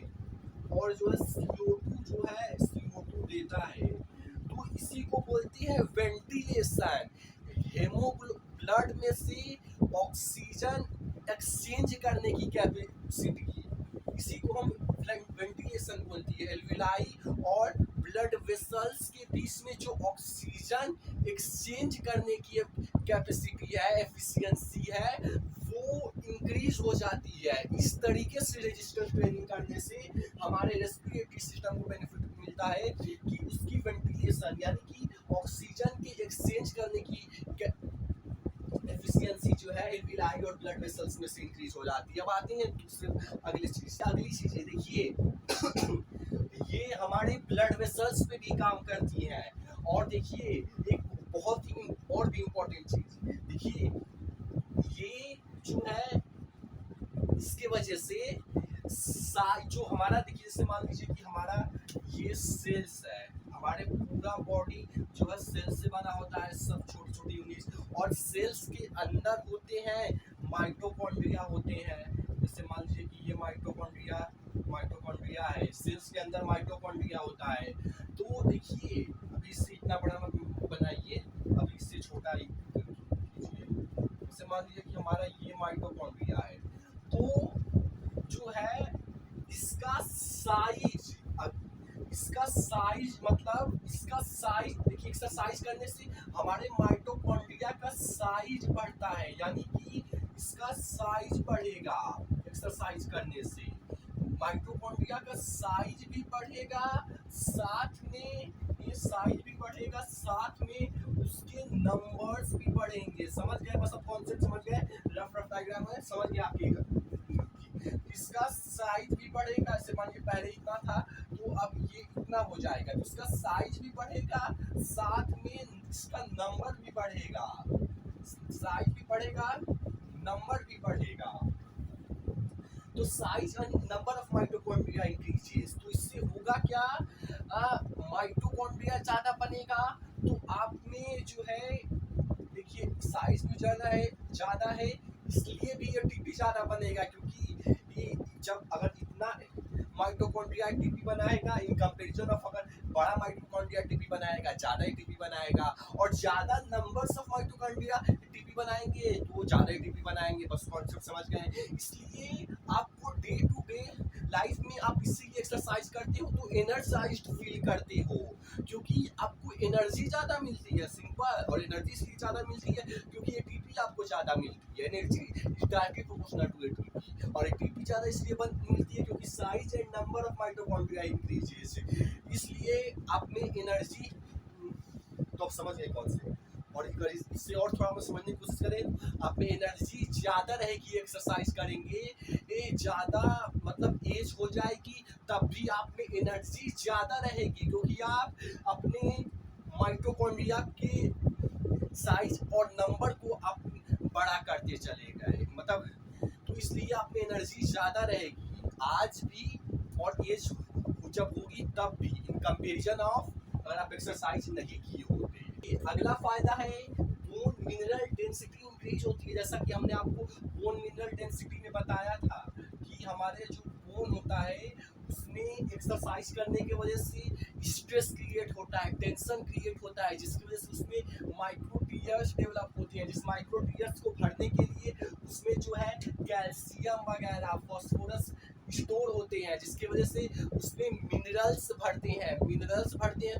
और जो है CO2 जो है CO2 देता है, तो इसी को बोलते हैं वेंटिलेशन। ब्लड में से ऑक्सीजन एक्सचेंज करने की कैपेसिटी, इसी को हम वेंटिलेशन बोलती है। एल्विलाई और ब्लड वेसल्स के बीच में जो ऑक्सीजन एक्सचेंज करने की कैपेसिटी है, एफिशिएंसी है, वो इंक्रीज हो जाती है। इस तरीके से रेजिस्टेंस ट्रेनिंग करने से हमारे रेस्पिरेटरी सिस्टम को बेनिफिट मिलता है कि उसकी वेंटिलेशन यानी कि ऑक्सीजन के एक्सचेंज करने की एफिशिएंसी जो है एल्विलाई और ब्लड वेसल्स में से इंक्रीज हो जाती है। अब आते हैं दूसरे अगली चीज है, देखिए ये हमारे ब्लड वेसल्स पे भी काम करती हैं। और देखिए एक बहुत ही और भी इम्पोर्टेंट चीज, देखिए ये जो है इसके वजह से जो हमारा, देखिए जैसे मान लीजिए कि हमारा ये सेल्स है, हमारे पूरा बॉडी जो है सेल्स से बना होता है, सब छोटी छोटी यूनिट्स, और सेल्स के अंदर होते हैं माइटोकॉन्ड्रिया होते हैं। जैसे मान लीजिए कि ये माइटोकॉन्ड्रिया है, सेल्स के अंदर माइटोकॉन्ड्रिया होता है। तो देखिए अभी इससे इतना बड़ा मत बनाइए, अभी इससे छोटा ही कीजिए। जैसे मान लीजिए कि हमारा ये माइटोकॉन्ड्रिया है, तो जो है इसका साइज, मतलब इसका साइज देखिए, एक्सरसाइज करने से हमारे माइटोकॉन्ड्रिया का साइज बढ़ता है, यानी कि इसका साइज बढ़ेगा। एक्सरसाइज करने से माइटोकॉन्ड्रिया का साइज भी बढ़ेगा, साथ में ये साइज भी बढ़ेगा, साथ में उसके नंबर्स भी बढ़ेंगे। समझ गए? बस अब कॉन्सेप्ट समझ गए, रफ डायग्राम है, समझ गए आपके। इसका साइज भी बढ़ेगा, जैसे मानिए पहले इतना था तो अब ये इतना हो जाएगा, तो इसका साइज भी बढ़ेगा, साथ में इसका नंबर भी बढ़ेगा। साइज भी बढ़ेगा, नंबर भी बढ़ेगा। तो size and number of mitochondria increases, तो इससे होगा क्या, माइटोकॉन्ड्रिया ज्यादा बनेगा, तो आप में जो है देखिए साइज भी ज्यादा है, इसलिए भी एटीपी ज्यादा बनेगा, क्योंकि ये जब अगर इतना माइटोकॉन्ड्रिया एटीपी बनाएगा इन कंपैरिजन ऑफ, अगर बड़ा माइटोकॉन्ड्रिया एटीपी बनाएगा, ज्यादा एटीपी बनाएगा, और ज्यादा नंबर्स ऑफ माइटोकॉन्ड्रिया एटीपी बनाएंगे तो ज्यादा एटीपी बनाएंगे। बस कॉन्सेप्ट समझ गए? इसलिए आपको डे टू डे लाइफ में आप इसीलिए एक्सरसाइज करते हो तो एनर्जाइज्ड फील करते हो, क्योंकि आपको एनर्जी ज्यादा मिलती है, सिंपल। और एनर्जी इसलिए ज्यादा मिलती है क्योंकि एटीपी आपको ज्यादा मिलती है, energy is directly proportional to ATP. और एटीपी ज्यादा इसलिए मिलती है क्योंकि size and number of mitochondria increases, इसलिए आप में एनर्जी, तो आप समझ गए कौन से। और इससे और थोड़ा हम समझने की कोशिश करें, आप में एनर्जी ज्यादा रहेगी, एक्सरसाइज करेंगे, ये ज्यादा मतलब एज हो जाएगी तब भी आप में एनर्जी ज्यादा रहेगी, क्योंकि आप अपने माइटोकॉन्ड्रिया के साइज और नंबर को आप बड़ा करते चले गए, मतलब तो इसलिए आप में एनर्जी ज्यादा रहेगी आज भी, और एज जब होगी तब भी, इन कंपैरिजन ऑफ अगर आप एक्सरसाइज नहीं किए होते। अगला फायदा है बोन मिनरल डेंसिटी इंक्रीज होती है। जैसा कि हमने आपको बोन मिनरल डेंसिटी में बताया था कि हमारे जो बोन होता है उसमें एक्सरसाइज करने की वजह से स्ट्रेस क्रिएट होता है, टेंशन क्रिएट होता है, जिसकी वजह से उसमें माइक्रो टीयर्स डेवलप होती हैं, जिस माइक्रो टीयर्स को भरने के लिए उसमें जो है कैल्शियम वगैरह, फास्फोरस स्टोर होते हैं, जिसकी वजह से उसमें मिनरल्स भरते हैं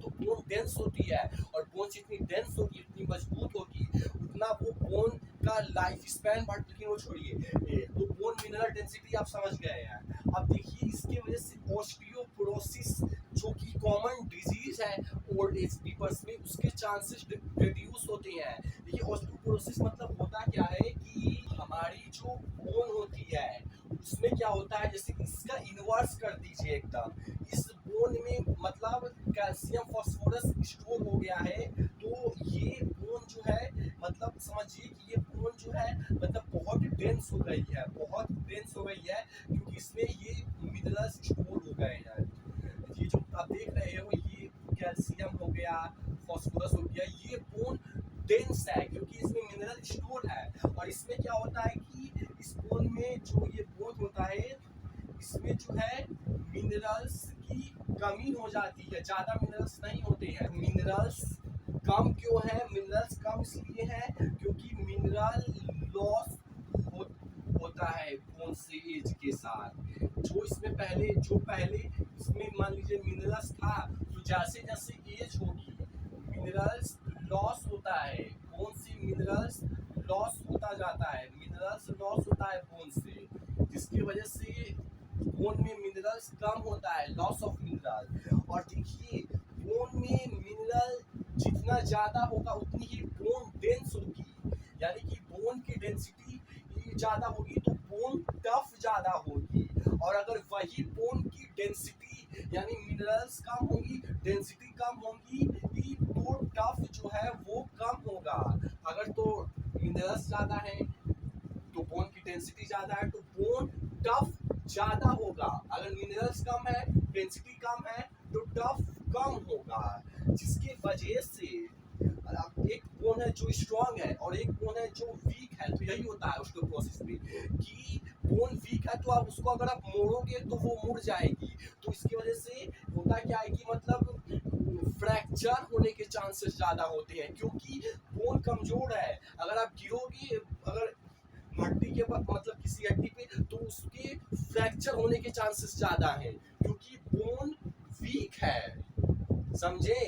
तो बोन डेंस होती है, और बोन जितनी डेंस होगी उतनी मजबूत होगी, उतना वो बोन का लाइफ स्पैन बढ़, लेकिन वो छोड़िए, तो बोन मिनरल डेंसिटी आप समझ गए हैं। अब देखिए इसके वजह से ऑस्टियोपोरोसिस जो कि कॉमन डिजीज है ओल्ड एज पीपल्स में, उसके चांसेस रिड्यूस होते हैं। देखिए ऑस्टियोपोरोसिस मतलब होता क्या है कि हमारी जो बोन होती है उसमें क्या होता है, जैसे इसका इन्वर्स कर दीजिए एकदम, इस बोन में मतलब कैल्शियम फास्फोरस स्टोर हो गया है, तो ये बोन जो है मतलब समझिए कि ये बोन जो है मतलब बहुत डेंस हो गई है, क्योंकि इसमें ये मिनरल्स स्टोर हो गए हैं। ये जो आप देख रहे हो ये कैल्शियम हो गया, फास्फोरस हो गया, ये बोन डेंस है क्योंकि इसमें मिनरल स्टोर है। और इसमें क्या होता है कि इस बोन में जो ये बोन होता है इसमें जो है मिनरल्स की कमी हो जाती है, ज्यादा मिनरल्स नहीं होते हैं। मिनरल्स कम क्यों है? मिनरल्स कम इसलिए है क्योंकि मिनरल लॉस होता है बोन से एज के साथ। जो पहले इसमें मान लीजिए मिनरल्स था, तो जैसे जैसे एज होगी मिनरल्स लॉस होता है, बोन से मिनरल्स लॉस होता जाता है, बोन से, जिसकी वजह से बोन में मिनरल्स कम होता है, लॉस ऑफ मिनरल। और देखिए बोन में मिनरल जितना ज्यादा होगा उतनी ही बोन डेंस होगी, यानी कि बोन की डेंसिटी ज्यादा होगी तो बोन टफ ज्यादा होगी, और अगर वही बोन की डेंसिटी यानी मिनरल्स कम होंगी, डेंसिटी कम होंगी, तो टफ जो है वो कम होगा। अगर तो मिनरल्स ज्यादा है तो बोन की डेंसिटी ज्यादा है, तो बोन टफ ज्यादा होगा। अगर मिनरल्स कम है, डेंसिटी कम है, तो टफ कम होगा, जिसके वजह से एक बोन है जो स्ट्रांग है और एक बोन है जो वीक है। तो यही होता है उसके प्रोसेस में कि बोन वीक है तो आप उसको अगर आप मोड़ोगे तो वो मुड़ जाएगी। तो इसकी वजह से होता क्या है कि मतलब फ्रैक्चर होने के चांसेस ज्यादा होते हैं, क्योंकि बोन कमजोर है। अगर आप गिरोगे, अगर हड्डी के मतलब किसी हड्डी पे, तो उसके फ्रैक्चर होने के चांसेस ज्यादा हैं, क्योंकि बोन वीक है, समझे।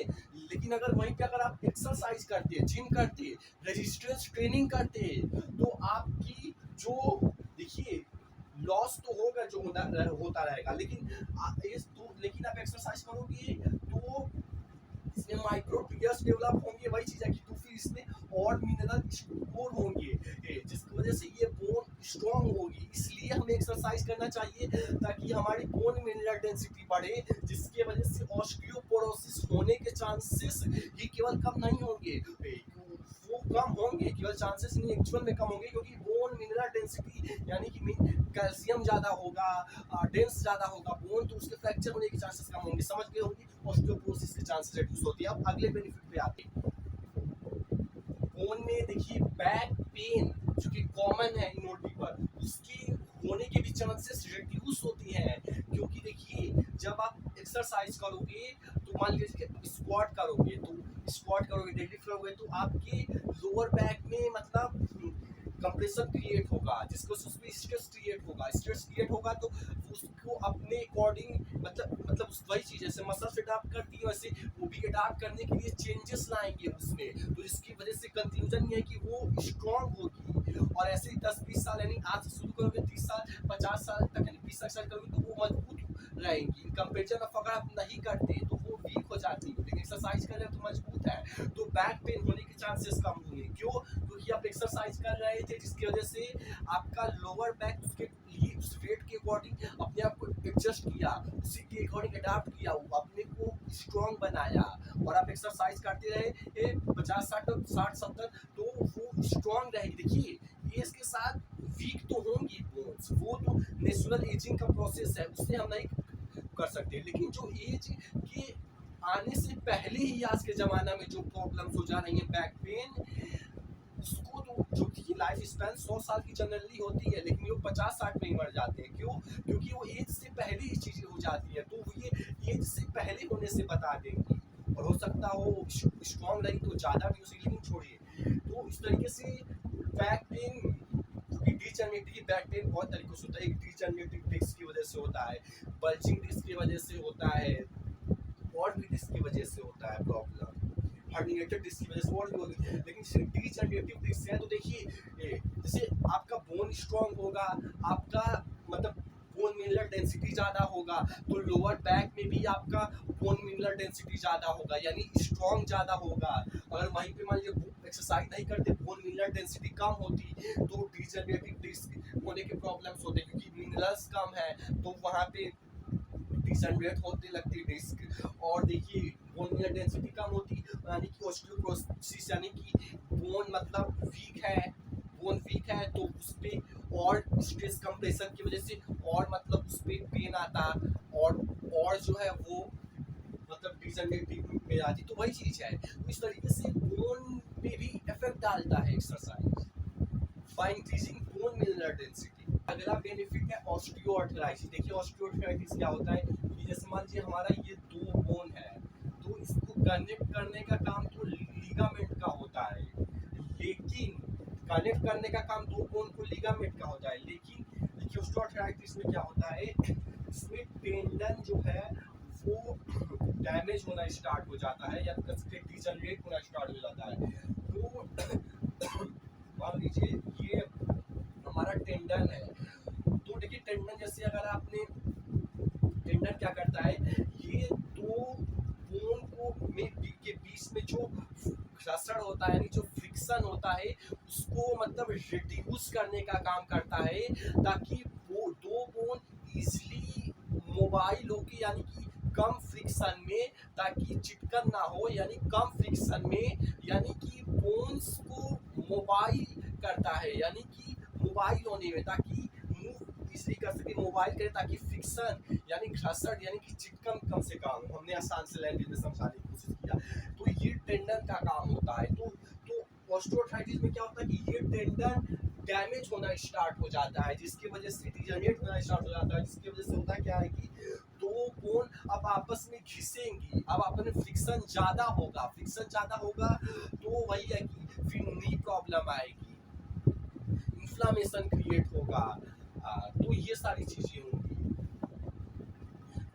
लेकिन अगर वहीं पे अगर आप एक्सरसाइज करते, जिम करते, रेजिस्टेंस ट्रेनिंग करते, तो आपकी जो देखिए लॉस तो होगा, जो होता रहेगा, लेकिन लेकिन आप एक्सरसाइज करोगे तो इसमें माइक्रो टियर्स डेवलप होंगे। वही चीज है कि तो फिर इसमें और मिनरल स्टोर होंगे, जिसकी वजह से ये बोन स्ट्रांग होगी। इसलिए हमें एक्सरसाइज करना चाहिए ताकि हमारी बोन मिनरल डेंसिटी बढ़े, जिसके वजह से ऑस्टियोपोरोसिस होने के चांसेस ही केवल कम नहीं होंगे, वो कम होंगे, केवल चांसेस नहीं एक्चुअल में कम होंगे, क्योंकि बोन मिनरल डेंसिटी यानी कि कैल्शियम ज्यादा होगा, डेंस ज्यादा होगा बोन, तो उसके फ्रैक्चर होने के चांसेस कम होंगे। समझ गए होंगे, ऑस्टियोपोरोसिस के चांसेस रिड्यूस होते हैं। अब अगले बेनिफिट पे आते हैं। बोन में देखिए बैक पेन जो कि कॉमन है इनोटी पर, उसकी होने के भी चांसेस रिड्यूस होती हैं, क्योंकि देखिए जब आप एक्सरसाइज करोगे तो मान लीजिए स्क्वाट करोगे, डेडलिफ्ट करोगे, तो आपके लोअर बैक में मतलब कंप्रेशन क्रिएट होगा, जिसको उसमें स्ट्रेस क्रिएट होगा, तो उसको अपने अकॉर्डिंग मतलब वही चीज जैसे मसल से अडाप्ट करती है, वैसे वो भी अडाप्ट करने के लिए चेंजेस लाएंगे उसमें। तो इसकी वजह से कंक्लूजन ये है कि वो स्ट्रांग होगी। और ऐसे ही 10-20 साल यानी आज से शुरू करोगे 30 साल 50 साल तक यानी 20 साल करोगे तो वो मजबूत रहेंगी। कंपेरिजन ऑफ अगर आप नहीं करते तो वो वीक हो जाती है, लेकिन एक्सरसाइज कर रहे हो तो मजबूत है, तो बैक पेन होने के चांसेस कम होंगे। क्यों? क्योंकि आप एक्सरसाइज कर रहे थे, जिसकी वजह से आपका लोअर बैक उसके लिए उस वेट के अकॉर्डिंग अपने आप को एडजस्ट किया, उसी के अकॉर्डिंग अडाप्ट किया, अपने को स्ट्रांग बनाया, और आप एक्सरसाइज करते रहे 50-60-70, तो वो स्ट्रांग रहेगी। देखिए एज के साथ वीक तो होंगी बोन्स, वो तो नेचुरल एजिंग का प्रोसेस है, उससे हम नहीं कर सकते। लेकिन जो एज के आने से पहले ही आज के ज़माना में जो प्रॉब्लम्स हो जा रही हैं बैक पेन, उसको तो जो कि लाइफ स्पैन 100 साल की जनरली होती है, लेकिन वो 50-60 में ही मर जाते हैं। क्यों? क्योंकि वो एज से पहले ही चीज़ें हो जाती है, तो ये एज से पहले होने से बता देंगी। और हो सकता हो स्ट्रॉन्ग रही तो ज़्यादा भी उसी, लेकिन छोड़िए। तो इस तरीके से back pain, degenerative back pain बहुत तरीकों से होता है। एक डीजनरेटिव डिस्क की वजह से होता है, बल्जिंग डिस्क की वजह से होता है, और भी डिस्क की वजह से होता है प्रॉब्लम, हर्निएटेड डिस्क की वजह से और भी होगी। लेकिन सिर्फ डीजनरेटिव डिस्क है तो देखिए जैसे आपका बोन स्ट्रांग होगा, आपका मतलब बोन मिनरल डेंसिटी ज़्यादा होगा, तो लोअर बैक में भी आपका बोन मिनरल डेंसिटी ज़्यादा होगा, यानी स्ट्रांग ज़्यादा होगा। अगर वहीं पे मान लीजिए एक्सरसाइज नहीं करते, बोन मिनरल डेंसिटी कम होती, तो डीजनरेटिव डिस्क होने के प्रॉब्लम्स होते, क्योंकि मिनरल्स कम है तो वहाँ पे डिसनरेट होने लगती डिस्क। और देखिए बोन मिनरल डेंसिटी कम होती, यानी कि ऑस्टियोपोरोसिस, यानी कि बोन मतलब वीक है, बोन वीक है तो उस पर और स्ट्रेस कंप्रेशन की वजह से और मतलब उस पर पेन आता, और जो है वो मतलब डिसनरेटिव में आती। तो वही चीज़ है, तो इस तरीके से बोन पे भी इफेक्ट डालता है exercise by increasing bone mineral density. अगला बेनिफिट है ऑस्टियोआर्थराइटिस। देखिए ऑस्टियोआर्थराइटिस क्या होता है कि जैसे मान लीजिए हमारा ये दो बोन है, तो इसको कनेक्ट करने का काम तो लिगामेंट का होता है, लेकिन कनेक्ट करने का काम दो बोन को लिगामेंट का होता है, लेकिन देखिए ऑस्टियोआर्थराइटिस में क्या होता है, इसमें टेंडन जो है वो डैमेज होना स्टार्ट हो जाता है, या डिजनरेट होना स्टार्ट हो जाता है। तो मान लीजिए ये हमारा टेंडन है, तो देखिए टेंडन जैसे अगर आपने, टेंडन क्या करता है, ये दो बोन को के बीच में जो घर्षण होता है, यानी जो फ्रिक्शन होता है, उसको मतलब रिड्यूस करने का काम करता है, ताकि वो दो बोन इजिली मोबाइल होके, यानी कि कम फ्रिक्शन में, ताकि चिटकन ना हो, यानी कम फ्रिक्शन में, यानी कि बोन्स को मोबाइल करता है, यानी कि मोबाइल होने में, ताकि मूव इजली कर सके, मोबाइल करे, ताकि फ्रिक्शन यानी घसट यानी कि चिटकन कम से कम हो। हमने आसान से लैंग्वेज में समझाने की कोशिश किया। तो ये टेंडन का काम होता है। तो ऑस्टियोआर्थराइटिस में क्या होता है कि ये टेंडन डैमेज होना स्टार्ट हो जाता है, जिसकी वजह से डिजनरेट होना स्टार्ट हो जाता है, जिसकी वजह से होता क्या है कि दो बोन अब आपस में घिसेंगी, अब आपस में फ्रिक्शन ज़्यादा होगा, फ्रिक्शन ज़्यादा होगा तो वही है कि फिर नी प्रॉब्लम आएगी, इन्फ्लामेशन क्रिएट होगा। तो ये सारी चीज़ें होंगी।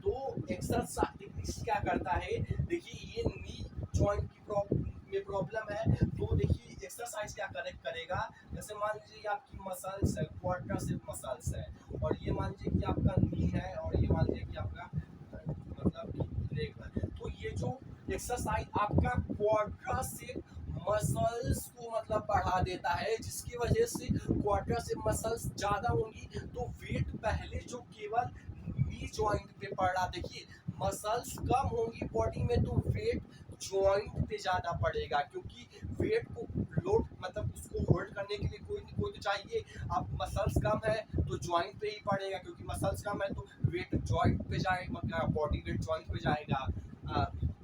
तो एक्सरसाइज क्या करता है, देखिए ये नी जॉइंट की प्रॉब्लम है, तो देखिए एक्सरसाइज क्या करेगा, जैसे मान लीजिए आपकी मसल्स है, क्वाड्रासेप मसल्स है, और ये मान लीजिए कि आपका नी है, और ये मान लीजिए कि आपका मतलब लेग है। तो ये जो एक्सरसाइज आपका क्वाड्रासेप मसल्स को मतलब बढ़ा देता है, जिसकी वजह से क्वाड्रासेप मसल्स ज़्यादा होंगी, तो वेट पहले जो केवल नी जॉइंट पे पड़ रहा, देखिए मसल्स कम होंगी बॉडी में तो वेट जॉइंट पे ज़्यादा पड़ेगा, क्योंकि वेट को लोड मतलब उसको होल्ड करने के लिए कोई तो चाहिए। अब मसल्स कम है तो जॉइंट पे ही पड़ेगा, क्योंकि मसल्स कम है तो वेट जॉइंट पे जाएगा, बॉडी वेट जॉइंट पे जाएगा।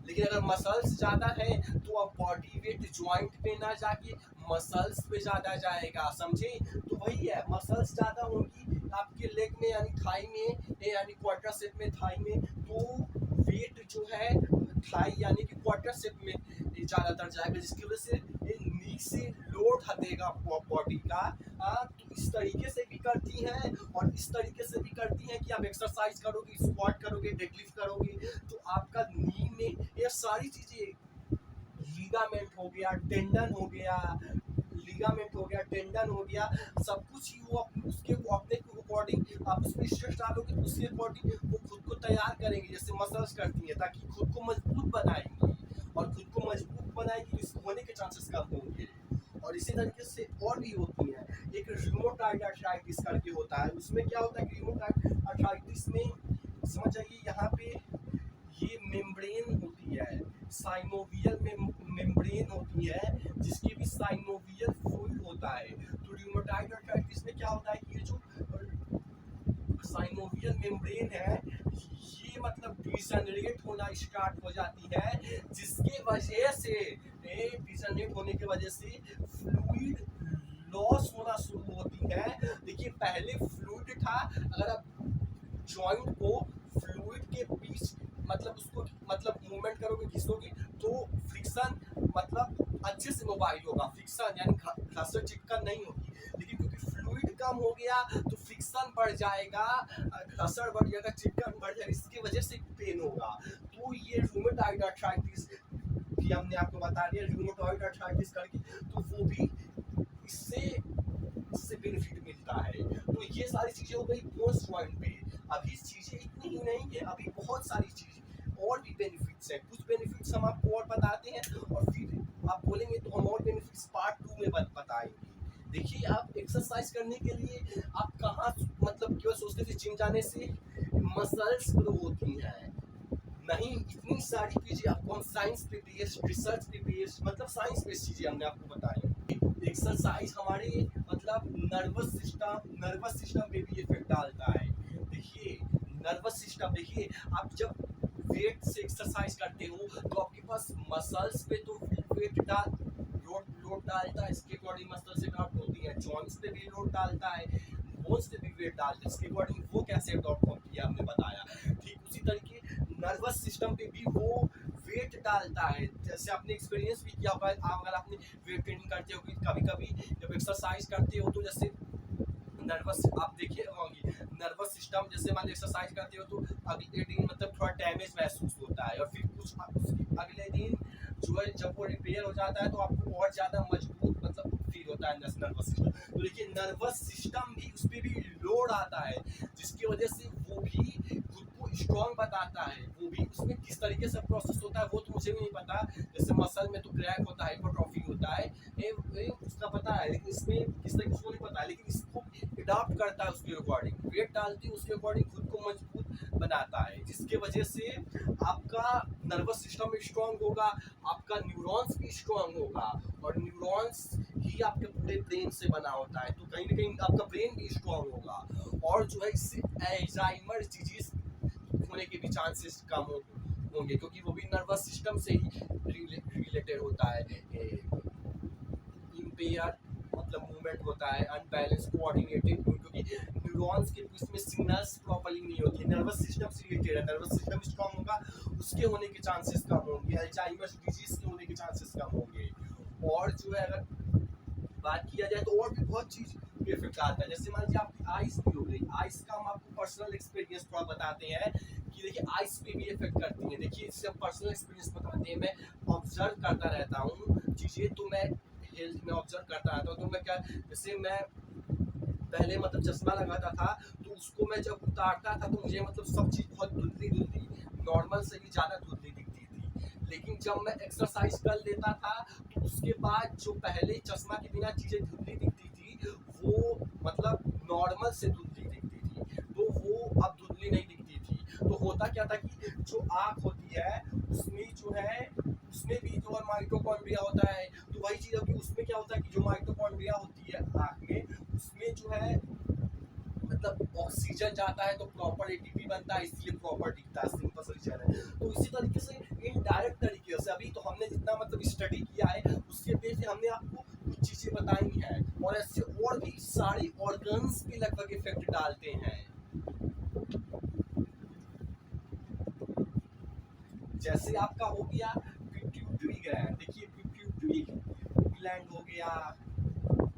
लेकिन अगर मसल्स ज़्यादा है तो अब बॉडी वेट जॉइंट पे ना जाके मसल्स पे ज़्यादा जाएगा, समझे। तो वही है, मसल्स ज़्यादा होंगी आपके लेग में यानी थाई में, यानी क्वाड्रासेप में थाई में, तो वेट जो है थाई यानी कि क्वाड्रासेप में ज़्यादातर जाएगा, जिसकी वजह से नी से लोड हटेगा बॉडी का। तो इस तरीके से भी करती हैं, और इस तरीके से भी करती हैं कि आप एक्सरसाइज करोगे, स्क्वाट करोगे, डेडलिफ्ट करोगे, तो आपका नी में ये सारी चीज़ें, लीगामेंट हो गया, टेंडन हो गया, लीगामेंट हो गया, टेंडन हो गया, सब कुछ ही वो उसके अपने अकॉर्डिंग आप उसमें स्ट्रेस डालोगे तो उसके अकॉर्डिंग वो खुद को तैयार करेंगे, जैसे मसल्स करती हैं, ताकि खुद को मजबूत बनाएंगी, और खुद को मजबूत बनाएगी तो इसको होने के चांसेस कम होंगे। और इसी तरीके से और भी होती हैं। एक रूमेटॉइड आर्थराइटिस करके होता है, उसमें क्या होता है कि रूमेटॉइड आर्थराइटिस में समझ जाइए यहाँ पे ये मेम्ब्रेन होती है, साइनोवियल मेम्ब्रेन होती है, जिसकी भी साइनोवियल फ्लूइड होता है। तो रूमेटॉइड आर्थराइटिस में क्या होता है कि ये जो साइनोवियल मेम्ब्रेन है ये मतलब डिजनरेट होना स्टार्ट हो जाती है, जिसके वजह से डिजनरेट होने की वजह से फ्लूइड लॉस होना शुरू होती है। देखिए पहले फ्लूइड था, अगर आप जॉइंट को फ्लूइड के बीच मतलब उसको मतलब मूवमेंट करोगे, खींचोगे, तो फ्रिक्शन मतलब अच्छे से मोबाइल होगा, फ्रिक्शन यानी घसट चिटकन नहीं होगी। लेकिन क्योंकि फ्लूइड कम हो गया तो फ्रिक्शन बढ़ जाएगा, घसट बढ़ जाएगा, चिटकन बढ़ जाएगा, इसकी वजह से पेन होगा। तो ये रूमेटॉइड आर्थराइटिस की हमने आपको बता दिया, रूमेटॉइड आर्थराइटिस करके, तो वो भी इससे बेनिफिट मिलता है। तो ये सारी चीजें हो गई बोन्स जॉइंट पे। अभी चीजें इतनी ही नहीं है, अभी बहुत सारी चीजें और भी बेनिफिट्स हैं। कुछ बेनिफिट्स हम आपको और बताते हैं, और फिर आप बोलेंगे तो हम और बेनिफिट्स पार्ट 2 में बताएंगे। देखिए आप एक्सरसाइज करने के लिए आप कहाँ मतलब केवल सोचते थे जिम जाने से मसल्स ग्रो होती हैं, नहीं, इतनी सारी चीजें आपको हम साइंस पे बेस्ड, रिसर्च पे बेस्ड, मतलब साइंस बेस्ड चीजें हमने आपको बताई। एक्सरसाइज हमारे मतलब नर्वस सिस्टम पे भी इफेक्ट डालता है। देखिए नर्वस सिस्टम, देखिए आप जब वेट से एक्सरसाइज करते हो तो आपके पास मसल्स पे तो वेट लोड डालता है, इसके अकॉर्डिंग मसल से अडॉप्ट होती है, जॉइंट्स पे भी लोड डालता है, बोन्स पे भी वेट डालता है, इसके अकॉर्डिंग वो कैसे अडॉप्ट होती है हमने बताया। ठीक उसी तरीके नर्वस सिस्टम पे भी वो वेट डालता है। जैसे आपने एक्सपीरियंस भी किया होगा, अगर आपने वेट ट्रेनिंग करते हो, कभी कभी जब एक्सरसाइज करते हो तो जैसे नर्वस आप देखिए होंगी, नर्वस सिस्टम जैसे मान लो एक्सरसाइज करते हो तो अगले दिन मतलब थोड़ा डैमेज महसूस होता है, और फिर कुछ अगले दिन जो है जब वो रिपेयर हो जाता है तो आपको और ज़्यादा मजबूत मतलब फील होता है नर्वस सिस्टम। तो देखिए नर्वस सिस्टम भी उस पर भी लोड आता है, जिसकी वजह से वो भी खुद को स्ट्रॉन्ग बताता है। वो भी उसमें किस तरीके से प्रोसेस होता है वो तो मुझे भी नहीं पता, जैसे मसल में तो क्रैक होता है, हाइपरट्रॉफी होता है, उसका पता है, लेकिन इसमें किस तरीके से नहीं पता है। लेकिन इसको अडॉप्ट करता है उसके अकॉर्डिंग, वेट डालती है उसके अकॉर्डिंग खुद को मजबूत बनाता है, जिसके वजह से आपका नर्वस सिस्टम स्ट्रांग होगा, आपका न्यूरॉन्स भी स्ट्रांग होगा, और न्यूरॉन्स ही आपके पूरे ब्रेन से बना होता है, तो कहीं ना कहीं आपका ब्रेन भी स्ट्रांग होगा। और जो है इससे अल्जाइमर डिजीज होने के भी चांसेस कम होंगे, क्योंकि वो भी नर्वस सिस्टम से ही रिलेटेड होता है। इम्पेयर मतलब मूवमेंट होता है, अनबैलेंस कोऑर्डिनेटेड, क्योंकि न्यूरॉन्स के इसमें सिग्नल्स प्रॉपर्ली नहीं होती है, नर्वस सिस्टम से रिलेटेड है, नर्वस सिस्टम स्ट्रांग होगा, उसके होने के चांसेस कम होंगे, अल्जाइमर डिजीज के होने के चांसेस कम होंगे। और जो है अगर बात किया जाए तो और भी बहुत चीज पे इफेक्ट आता है, जैसे मान लीजिए आपकी आइस भी हो गई, आइस का हम आपको पर्सनल एक्सपीरियंस थोड़ा बताते हैं कि देखिए आइस पे भी इफेक्ट करती है। देखिए इससे पर्सनल एक्सपीरियंस बताते हैं, मैं ऑब्जर्व करता रहता हूँ चीजें, तो मैं हेल्थ में ऑब्जर्व करता रहता हूँ, तो मैं क्या, जैसे मैं पहले मतलब चश्मा लगाता था, तो उसको मैं जब उतारता था तो मुझे मतलब सब चीज़ बहुत धुंधली धुंधली, नॉर्मल से भी ज़्यादा धुंधली दिखती थी। लेकिन जब मैं एक्सरसाइज कर लेता था तो उसके बाद जो पहले चश्मा के बिना चीज़ें धुंधली दिखती थी, वो मतलब नॉर्मल से धुंधली दिखती थी, तो वो अब धुंधली नहीं दिखती थी। तो होता क्या था कि जो आँख होती है उसमें जो है, उसमें भी जो माइटोकॉन्ड्रिया होता है, तो वही चीज़ है कि उसमें क्या होता है कि जो माइटोकॉन्ड्रिया होती है आँख में, उसमें जो है मतलब ऑक्सीजन जाता है तो प्रॉपर एटीपी बनता है, इसलिए प्रॉपर दिखता है, सिंपल सा रीजन है। तो इसी तरीके से इनडायरेक्ट तरीके से अभी तो हमने जितना मतलब स्टडी किया है उसके बेस पे हमने आपको कुछ चीजें बताई हैं, और ऐसे और भी सारे ऑर्गन्स पे लगभग इफेक्ट डालते हैं। जैसे आपका हो गया पिट्यूटरी ग्लैंड, देखिए पिट्यूटरी ग्लैंड हो गया,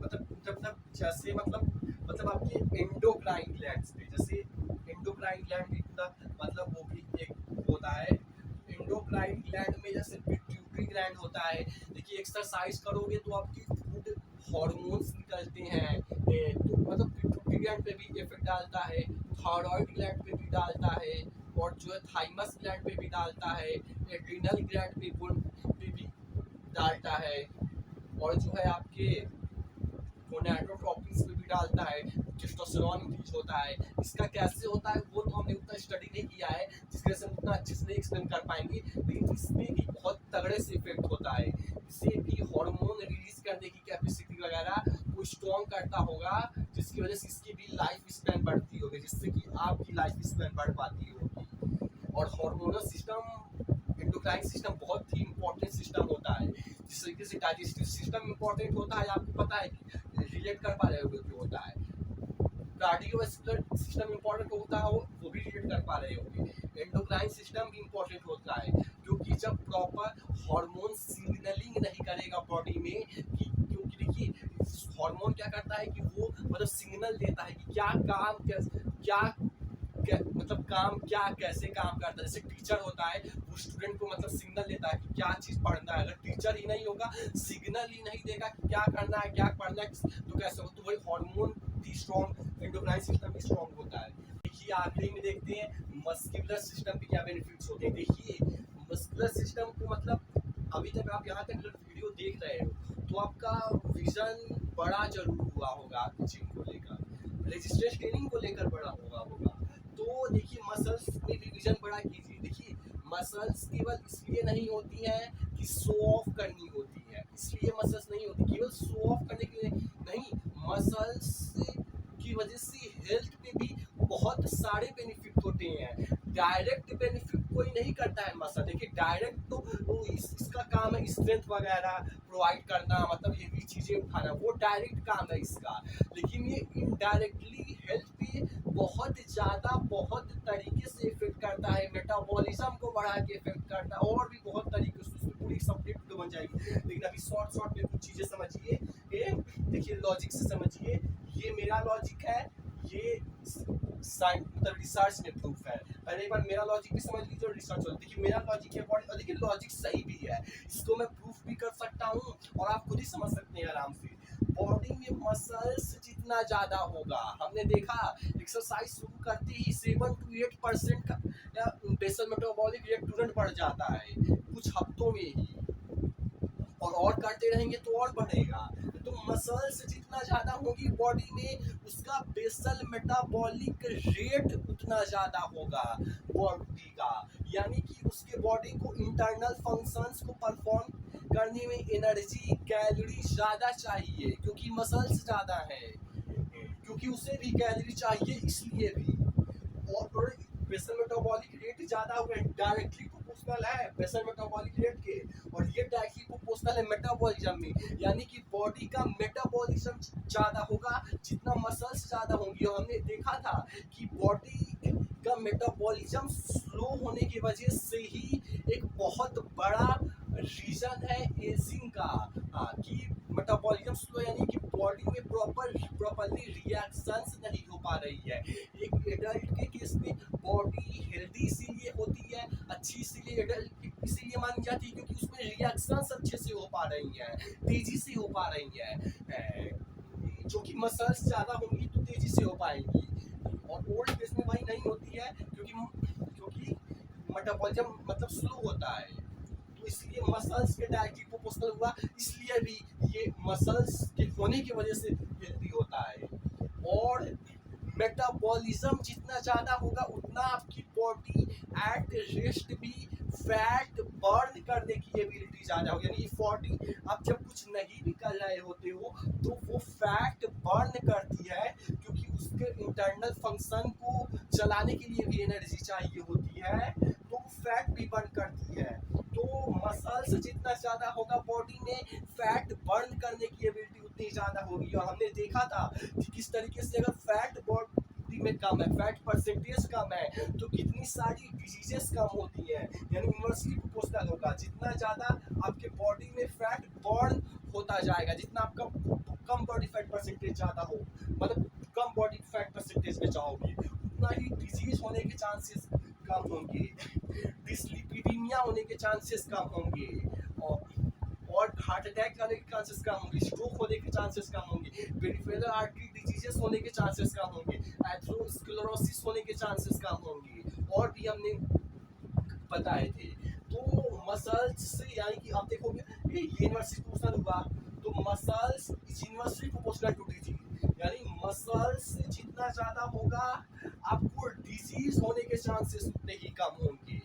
मतलब जैसे मतलब आपके एंडोक्राइन ग्लैंड्स पे, जैसे एंडोक्राइन ग्लैंड भी पूरा मतलब वो भी एक होता है। एंडोक्राइन ग्लैंड में जैसे पिट्यूटरी ग्लैंड होता है, देखिए एक्सरसाइज करोगे तो आपकी गुड हार्मोन्स निकलते हैं, तो मतलब पिट्यूटरी ग्लैंड पे भी इफेक्ट डालता है, थायराइड ग्लैंड पे भी डालता है, और जो है थाइमस ग्लैंड पे भी डालता है, एड्रिनल ग्लैंड पे भी डालता है, और जो है आपके गोनाडोट्रोपिन्स पे भी डालता है, टेस्टोस्टेरोन रिलीज होता है। इसका कैसे होता है वो तो हमने उतना स्टडी नहीं किया है, जिसकी वजह से हम उतना अच्छे से नहीं एक्सप्लेन कर पाएंगे, लेकिन इसमें भी बहुत तगड़े से इफेक्ट होता है। इससे भी हार्मोन रिलीज करने की कैपेसिटी वगैरह वो स्ट्रॉन्ग करता होगा, जिसकी वजह से इसकी भी लाइफ स्पैन बढ़ती होगी, जिससे कि आपकी लाइफ स्पैन बढ़ पाती होगी। और हार्मोनल सिस्टम, एंडोक्राइन सिस्टम बहुत ही इंपॉर्टेंट सिस्टम होता है, जिस तरीके से डाइजेस्टिव सिस्टम इंपॉर्टेंट होता है, आपको पता है कि रिलेट कर पा रहे होगे क्यों होता है, कार्डियोवास्कुलर सिस्टम इंपॉर्टेंट होता है वो भी रिलेट कर पा रहे होंगे, एंडोक्राइन सिस्टम भी इंपॉर्टेंट होता है, क्योंकि जब प्रॉपर हार्मोन सिग्नलिंग नहीं करेगा बॉडी में कि, क्योंकि देखिए हार्मोन क्या करता है कि वो मतलब सिग्नल देता है कि क्या काम क्या मतलब काम क्या कैसे काम करता है। जैसे टीचर होता है वो स्टूडेंट को मतलब सिग्नल देता है कि क्या चीज़ पढ़ना है, अगर टीचर ही नहीं होगा, सिग्नल ही नहीं देगा कि क्या करना है क्या पढ़ना है, तो कैसे होगा, तो वही हार्मोन भी स्ट्रॉन्ग, एंडोक्राइन सिस्टम भी स्ट्रॉन्ग होता है। देखिए आखिरी में देखते हैं मस्कुलर सिस्टम के क्या बेनिफिट्स होते हैं। देखिए मस्कुलर सिस्टम को मतलब अभी तक आप यहाँ तक वीडियो देख रहे हो तो आपका विजन बड़ा जरूर हुआ होगा, आपकी जिम को लेकर, रेजिस्टेंस ट्रेनिंग को लेकर बड़ा हुआ होगा। तो देखिए मसल्स में भी विजन बड़ा कीजिए। देखिए मसल्स केवल इसलिए नहीं होती हैं कि शो ऑफ करनी होती है, इसलिए मसल्स नहीं होती केवल शो ऑफ करने के लिए नहीं, मसल्स की वजह से हेल्थ पे भी बहुत सारे बेनिफिट होते हैं। डायरेक्ट बेनिफिट कोई नहीं करता है मसल, देखिए डायरेक्ट तो इसका काम है स्ट्रेंथ वगैरह प्रोवाइड करना, मतलब हेवी चीज़ें उठाना, वो डायरेक्ट काम है इसका, लेकिन ये इनडायरेक्टली हेल्थ पे बहुत ज़्यादा बहुत तरीके से इफेक्ट करता है, मेटाबॉलिज्म को बढ़ा के इफेक्ट करता है, और भी बहुत तरीके से उसमें पूरी सब्जेक्ट बन जाएगी, लेकिन अभी शॉर्ट में कुछ चीज़ें समझिए। देखिए लॉजिक से समझिए, ये मेरा लॉजिक है, ये मतलब रिसर्च में प्रूफ है, पहले एक बार मेरा लॉजिक भी समझ लीजिए और रिसर्च हो, देखिए मेरा लॉजिक है और देखिए लॉजिक सही भी है, इसको मैं प्रूफ भी कर सकता हूँ और आप खुद ही समझ सकते हैं आराम से। बॉडी में मसल्स जितना ज़्यादा होगा, हमने देखा एक्सरसाइज शुरू करते ही 7 to 8% का बेसल मेटाबॉलिक रेट तुरंत बढ़ जाता है कुछ हफ्तों में ही, और करते रहेंगे तो और बढ़ेगा। तो मसल्स जितना ज़्यादा होगी बॉडी में, उसका बेसल मेटाबॉलिक रेट उतना ज़्यादा होगा बॉडी का। यानी कि उसके बॉडी को इंटरनल फंक्शंस को परफॉर्म करने में एनर्जी कैलोरी ज़्यादा चाहिए, क्योंकि मसल्स ज़्यादा है, क्योंकि उसे भी कैलोरी चाहिए इसलिए भी। और बेसल मेटाबॉलिक रेट ज़्यादा हुआ है, डायरेक्टली प्रोपोर्शनल है बेसल मेटाबॉलिक रेट के, और ये डायरेक्टली प्रोपोर्शनल है मेटाबॉलिज्म में। यानी कि बॉडी का मेटाबॉलिज्म ज़्यादा होगा जितना मसल्स ज़्यादा होंगी। और हमने देखा था कि बॉडी का मेटाबॉलिज्म स्लो होने की वजह से ही एक बहुत बड़ा रीजन है एजिंग का, कि मेटाबॉलिज्म स्लो, यानी कि बॉडी में प्रॉपरली रिएक्शंस नहीं हो पा रही है। एक एडल्ट के केस में बॉडी हेल्दी इसीलिए होती है, अच्छी इसीलिए एडल्ट इसीलिए मानी जाती है क्योंकि उसमें रिएक्शंस अच्छे से हो पा रही हैं, तेजी से हो पा रही हैं। जो कि मसल्स ज़्यादा होंगी तो तेजी से हो पाएंगी, और ओल्ड केस में भाई नहीं होती है, क्योंकि मेटाबॉलिज्म मतलब स्लो होता है। तो इसलिए मसल्स के डायरेक्टली प्रोपोर्शनल हुआ, इसलिए भी ये मसल्स के होने की वजह से हेल्दी होता है। और मेटाबॉलिज्म जितना ज़्यादा होगा उतना आपकी बॉडी एट रेस्ट भी फैट बर्न करने की एबिलिटी ज़्यादा होगी। यानी 40 आप जब कुछ नहीं भी कर रहे होते हो तो वो फैट बर्न करती है, क्योंकि उसके इंटरनल फंक्शन को चलाने के लिए भी एनर्जी चाहिए होती है, तो वो फैट भी बर्न करती है। तो मसल्स जितना ज़्यादा होगा बॉडी में, फैट बर्न करने की एबिलिटी उतनी ज़्यादा होगी। और हमने देखा था कि किस तरीके से अगर फैट बॉडी में कम है, फैट परसेंटेज कम है, तो कितनी सारी डिजीजेस कम होती हैं। यानी इन्वर्सली प्रोपोर्शनल होगा, जितना ज़्यादा आपके बॉडी में फैट बर्न होता जाएगा, जितना आपका कम बॉडी फैट परसेंटेज ज़्यादा हो, मतलब कम बॉडी फैट परसेंटेज में चाहोगे, उतना ही डिजीज होने के चांसेस कम होंगे, डिस्लिपिडीमिया होने के चांसेस कम होंगे, और हार्ट अटैक आने के चांसेस कम होंगे, स्ट्रोक होने के चांसेस कम होंगे, पेरिफेरल आर्टरी डिजीजेस होने के चांसेस कम होंगे, एथेरोस्क्लेरोसिस होने के चांसेस कम होंगे, और भी हमने बताए थे। तो मसल्स से, यानी कि आप देखोगे ये इनवर्सली प्रोपोर्शनल हुआ, तो muscles is inversely proportional to disease, यानी मसल्स जितना ज़्यादा होगा आपको डिजीज होने के चांसेस उतने ही कम होंगे।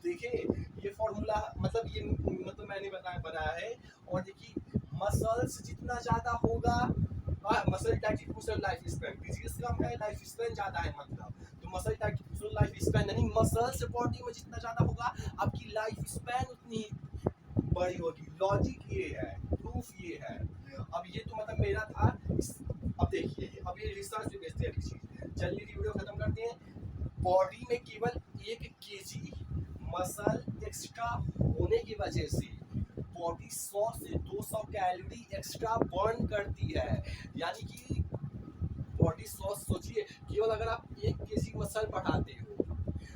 देखिए ये फॉर्मूला मतलब मैंने बनाया है। और देखिए मसल्स जितना ज़्यादा होगा, muscle diagram life span, disease कम है लाइफ स्पैन ज़्यादा है, मतलब तो मसल डायग्राम लाइफ स्पैन, यानी मसल्स बॉडी में जितना ज़्यादा होगा आपकी लाइफ स्पैन उतनी बड़ी होगी। लॉजिक ये है, प्रूफ ये है। अब ये तो मतलब मेरा था। अब देखिए अब ये रिसर्च बेस्ड है चीज। चलिए वीडियो खत्म करते हैं। बॉडी में केवल 1 केजी मसल एक्स्ट्रा होने की वजह से बॉडी 100 से 200 कैलोरी एक्स्ट्रा बर्न करती है। यानी कि बॉडी 100, सोचिए केवल अगर आप 1 केजी मसल बढ़ाते हो,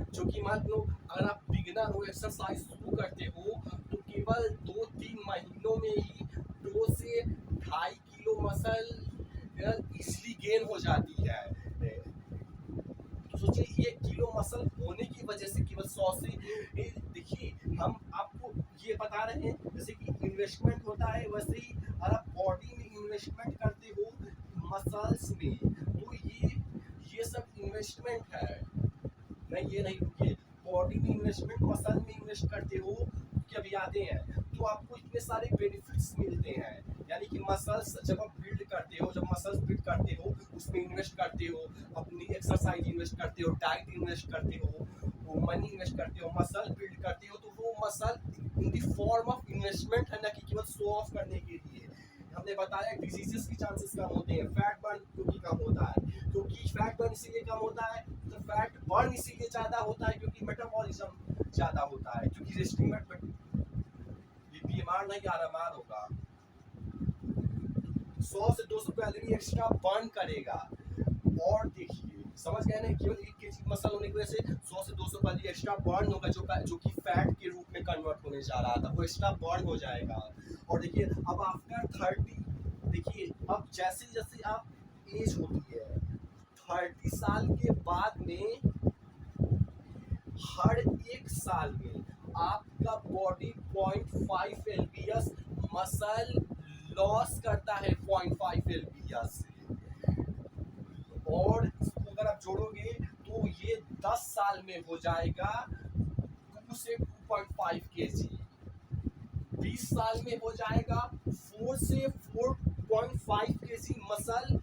जो कि मान लो अगर आप बिगिनर हो, एक्सरसाइज शुरू करते हो, तो केवल 2-3 महीनों में ही 2 से 2.5 किलो मसल इसलिए गेन हो जाती है। तो सोचिए 1 किलो मसल होने की वजह से केवल 100 से, देखिए हम आपको ये बता रहे हैं जैसे कि इन्वेस्टमेंट होता है, वैसे ही अगर आप बॉडी में इन्वेस्टमेंट करते हो मसल्स में, तो ये सब इन्वेस्टमेंट है। नहीं ये नहीं, रुकिए, बॉडी में इन्वेस्टमेंट, मसल में इन्वेस्ट करते हो कि अभी आते हैं, तो आपको इतने सारे बेनिफिट्स मिलते हैं। यानी कि मसल्स जब आप बिल्ड करते हो, जब मसल्स बिल्ड करते हो उसमें इन्वेस्ट करते हो, अपनी एक्सरसाइज इन्वेस्ट करते हो, डाइट इन्वेस्ट करते हो, वो मनी इन्वेस्ट करते हो, मसल बिल्ड करते हो, तो वो muscle in the form of investment है, ना कि केवल शो ऑफ करने के लिए। हमने बताया डिजीजेस के चांसेस कम होते हैं, फैट बर्न क्योंकि कम होता है, क्योंकि फैट बर्न इसीलिए कम होता है, तो फैट बर्न इसीलिए ज़्यादा होता है क्योंकि मेटाबॉलिज्म ज़्यादा होता है, क्योंकि रेस्टिंग ये बीमार नहीं आरामार होगा, 100 से 200 कैलोरी एक्स्ट्रा बर्न करेगा। और देखिए समझ गए ना, केवल 1 केजी मसल होने की वजह से 100 से 200 कैलोरी एक्स्ट्रा बर्न होगा, जो कि फैट के रूप में कन्वर्ट होने जा रहा था, वो एक्स्ट्रा बर्न हो जाएगा। और देखिए अब आफ्टर 30, देखिए अब जैसे जैसे आप एज होती है 30 साल के बाद में, हर 1 साल में आपका बॉडी 0.5 LBS मसल लॉस करता है 0.5 एलपीएस से, और इसको अगर आप जोड़ोगे तो ये 10 साल में हो जाएगा 2 से 2.5 केजी, 20 साल में हो जाएगा 4 से 4.5 केजी मसल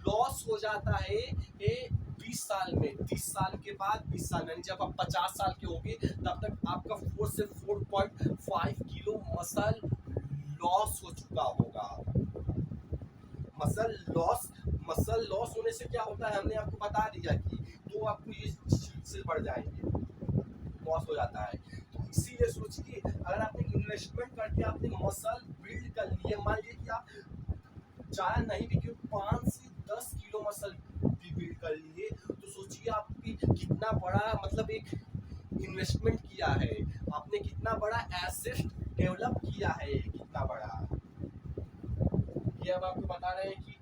लॉस हो जाता है ये 20 साल में। 30 साल के बाद 20 साल में जब आप 50 साल के होंगे तब तक आपका 4 से 4.5 किलो मसल लॉस हो चुका होगा। मसल लॉस होने से क्या होता है हमने आपको बता दिया कि तो आपको ये से बढ़ जाएंगे, लॉस हो जाता है। तो इसीलिए सोचिए अगर आपने इन्वेस्टमेंट करके आपने मसल बिल्ड कर लिए, मान लीजिए कि आप ज़्यादा नहीं भी क्यों 5 से 10 किलो मसल भी बिल्ड कर लिए, तो सोचिए आपकी कितना बड़ा मतलब एक इन्वेस्टमेंट किया है आपने, कितना बड़ा एसेट डेवलप किया है, कितना बड़ा। ये अब आपको बता रहे हैं कि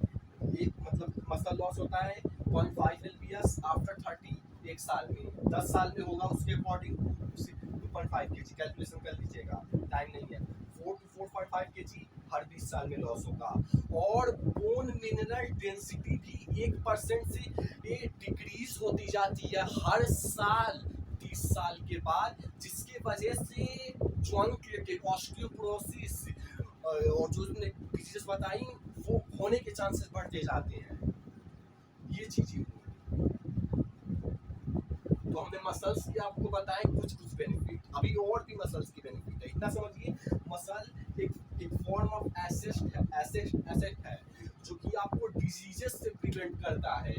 एक मतलब मसल लॉस होता है 0.5 एलपीएस आफ्टर 30, एक साल में, 10 साल में होगा उसके अकॉर्डिंग 2.5 केजी कैलकुलेशन कर लीजिएगा, टाइम नहीं है। 4 to 4.5 केजी हर 20 साल में लॉस होगा। और बोन मिनरल डेंसिटी भी 1% से ये डिक्रीज होती जाती है हर साल 30 साल के बाद, जिसके वजह से जॉइंट रिलेटेड ऑस्टियोपोरोसिस और जो डिजीज बताई वो होने के चांसेस बढ़ते जाते हैं। ये चीजें तो हमने मसल्स की आपको बताए कुछ बेनिफिट, अभी और भी मसल्स की बेनिफिट है। इतना समझिए मसल एक फॉर्म ऑफ एसेट है जो कि आपको डिजीजेस से प्रिवेंट करता है,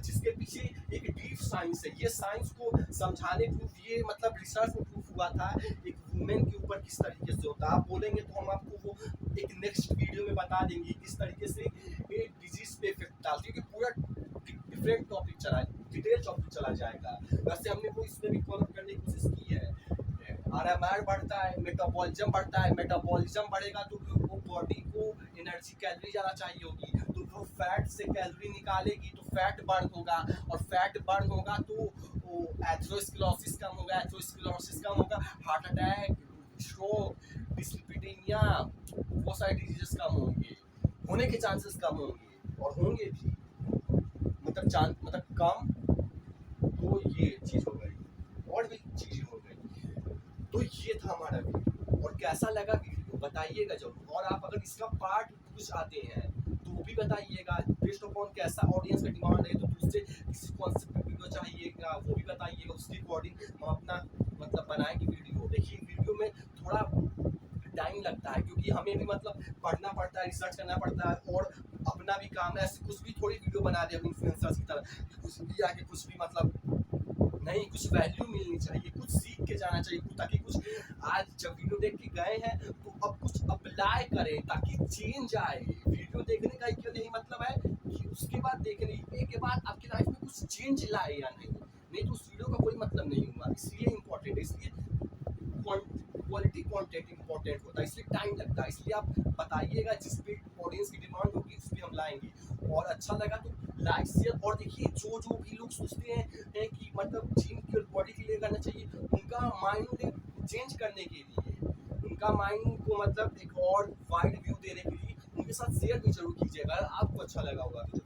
जिसके पीछे एक डीप साइंस है। ये साइंस को समझाने प्रूफ, ये मतलब रिसर्च में प्रूफ हुआ था एक वुमेन के ऊपर किस तरीके से होता है। आप बोलेंगे तो हम आपको वो एक नेक्स्ट वीडियो में बता देंगे किस तरीके से ये डिजीज पे इफेक्ट डालती है, क्योंकि पूरा डिफरेंट टॉपिक चला, डिटेल टॉपिक चला जाएगा। वैसे हमने वो इसमें भी कवर करने की कोशिश की है। आरएमआर बढ़ता है, मेटाबॉलिज्म बढ़ता है, मेटाबॉलिज्म बढ़ेगा तो वो बॉडी को एनर्जी कैलोरी ज़्यादा चाहिए होगी, तो वो फैट से कैलोरी निकालेगी तो फैट बर्न होगा, और फैट बर्न होगा तो एथेरोस्क्लेरोसिस कम होगा, एथेरोस्क्लेरोसिस कम होगा, हार्ट अटैक, स्ट्रोक, डिस्लिपिडीमिया, वो सारे डिजीजेस कम होंगे, होने के चांसेस कम होंगे, और होंगे भी मतलब कम। तो ये चीज़ हो गई, और भी चीज़ें हो गई। तो ये था हमारा वीडियो, और कैसा लगा वीडियो बताइएगा जरूर। और आप अगर इसका पार्ट कुछ आते हैं तो वो भी बताइएगा, बेस्ड अपॉन कैसा ऑडियंस का डिमांड है, तो दूसरे किसी कॉन्सेप्ट पे वीडियो चाहिएगा वो भी बताइएगा, उसके अकॉर्डिंग हम अपना मतलब बनाएंगे वीडियो। देखिए वीडियो में थोड़ा टाइम लगता है क्योंकि हमें भी मतलब पढ़ना पड़ता है, रिसर्च करना पड़ता है, और अपना भी काम है। ऐसे कुछ भी थोड़ी वीडियो बना दे इन्फ्लुएंसर्स की तरह, कुछ भी आके कुछ भी मतलब नहीं, कुछ वैल्यू मिलनी चाहिए, कुछ सीख के जाना चाहिए, ताकि कुछ आज जब वीडियो देख के गए हैं तो अब कुछ अप्लाई करें ताकि चेंज आए। वीडियो देखने का क्यों नहीं मतलब है कि उसके बाद देखने के बाद आपकी लाइफ में कुछ चेंज लाए या नहीं तो उस वीडियो का कोई मतलब नहीं हुआ। इसलिए इम्पोर्टेंट है, इसलिए क्वालिटी कंटेंट इंपॉर्टेंट होता है, इसलिए टाइम लगता है। इसलिए आप बताइएगा जिस पे ऑडियंस की डिमांड होगी उस पर हम लाएंगे, और अच्छा लगा तो लाइक शेयर। और देखिए जो भी लोग सोचते हैं कि मतलब जिम की और बॉडी के लिए करना चाहिए, उनका माइंड चेंज करने के लिए, उनका माइंड को मतलब एक और वाइड व्यू देने के लिए उनके साथ शेयर भी जरूर कीजिएगा, अगर आपको अच्छा लगा होगा तो।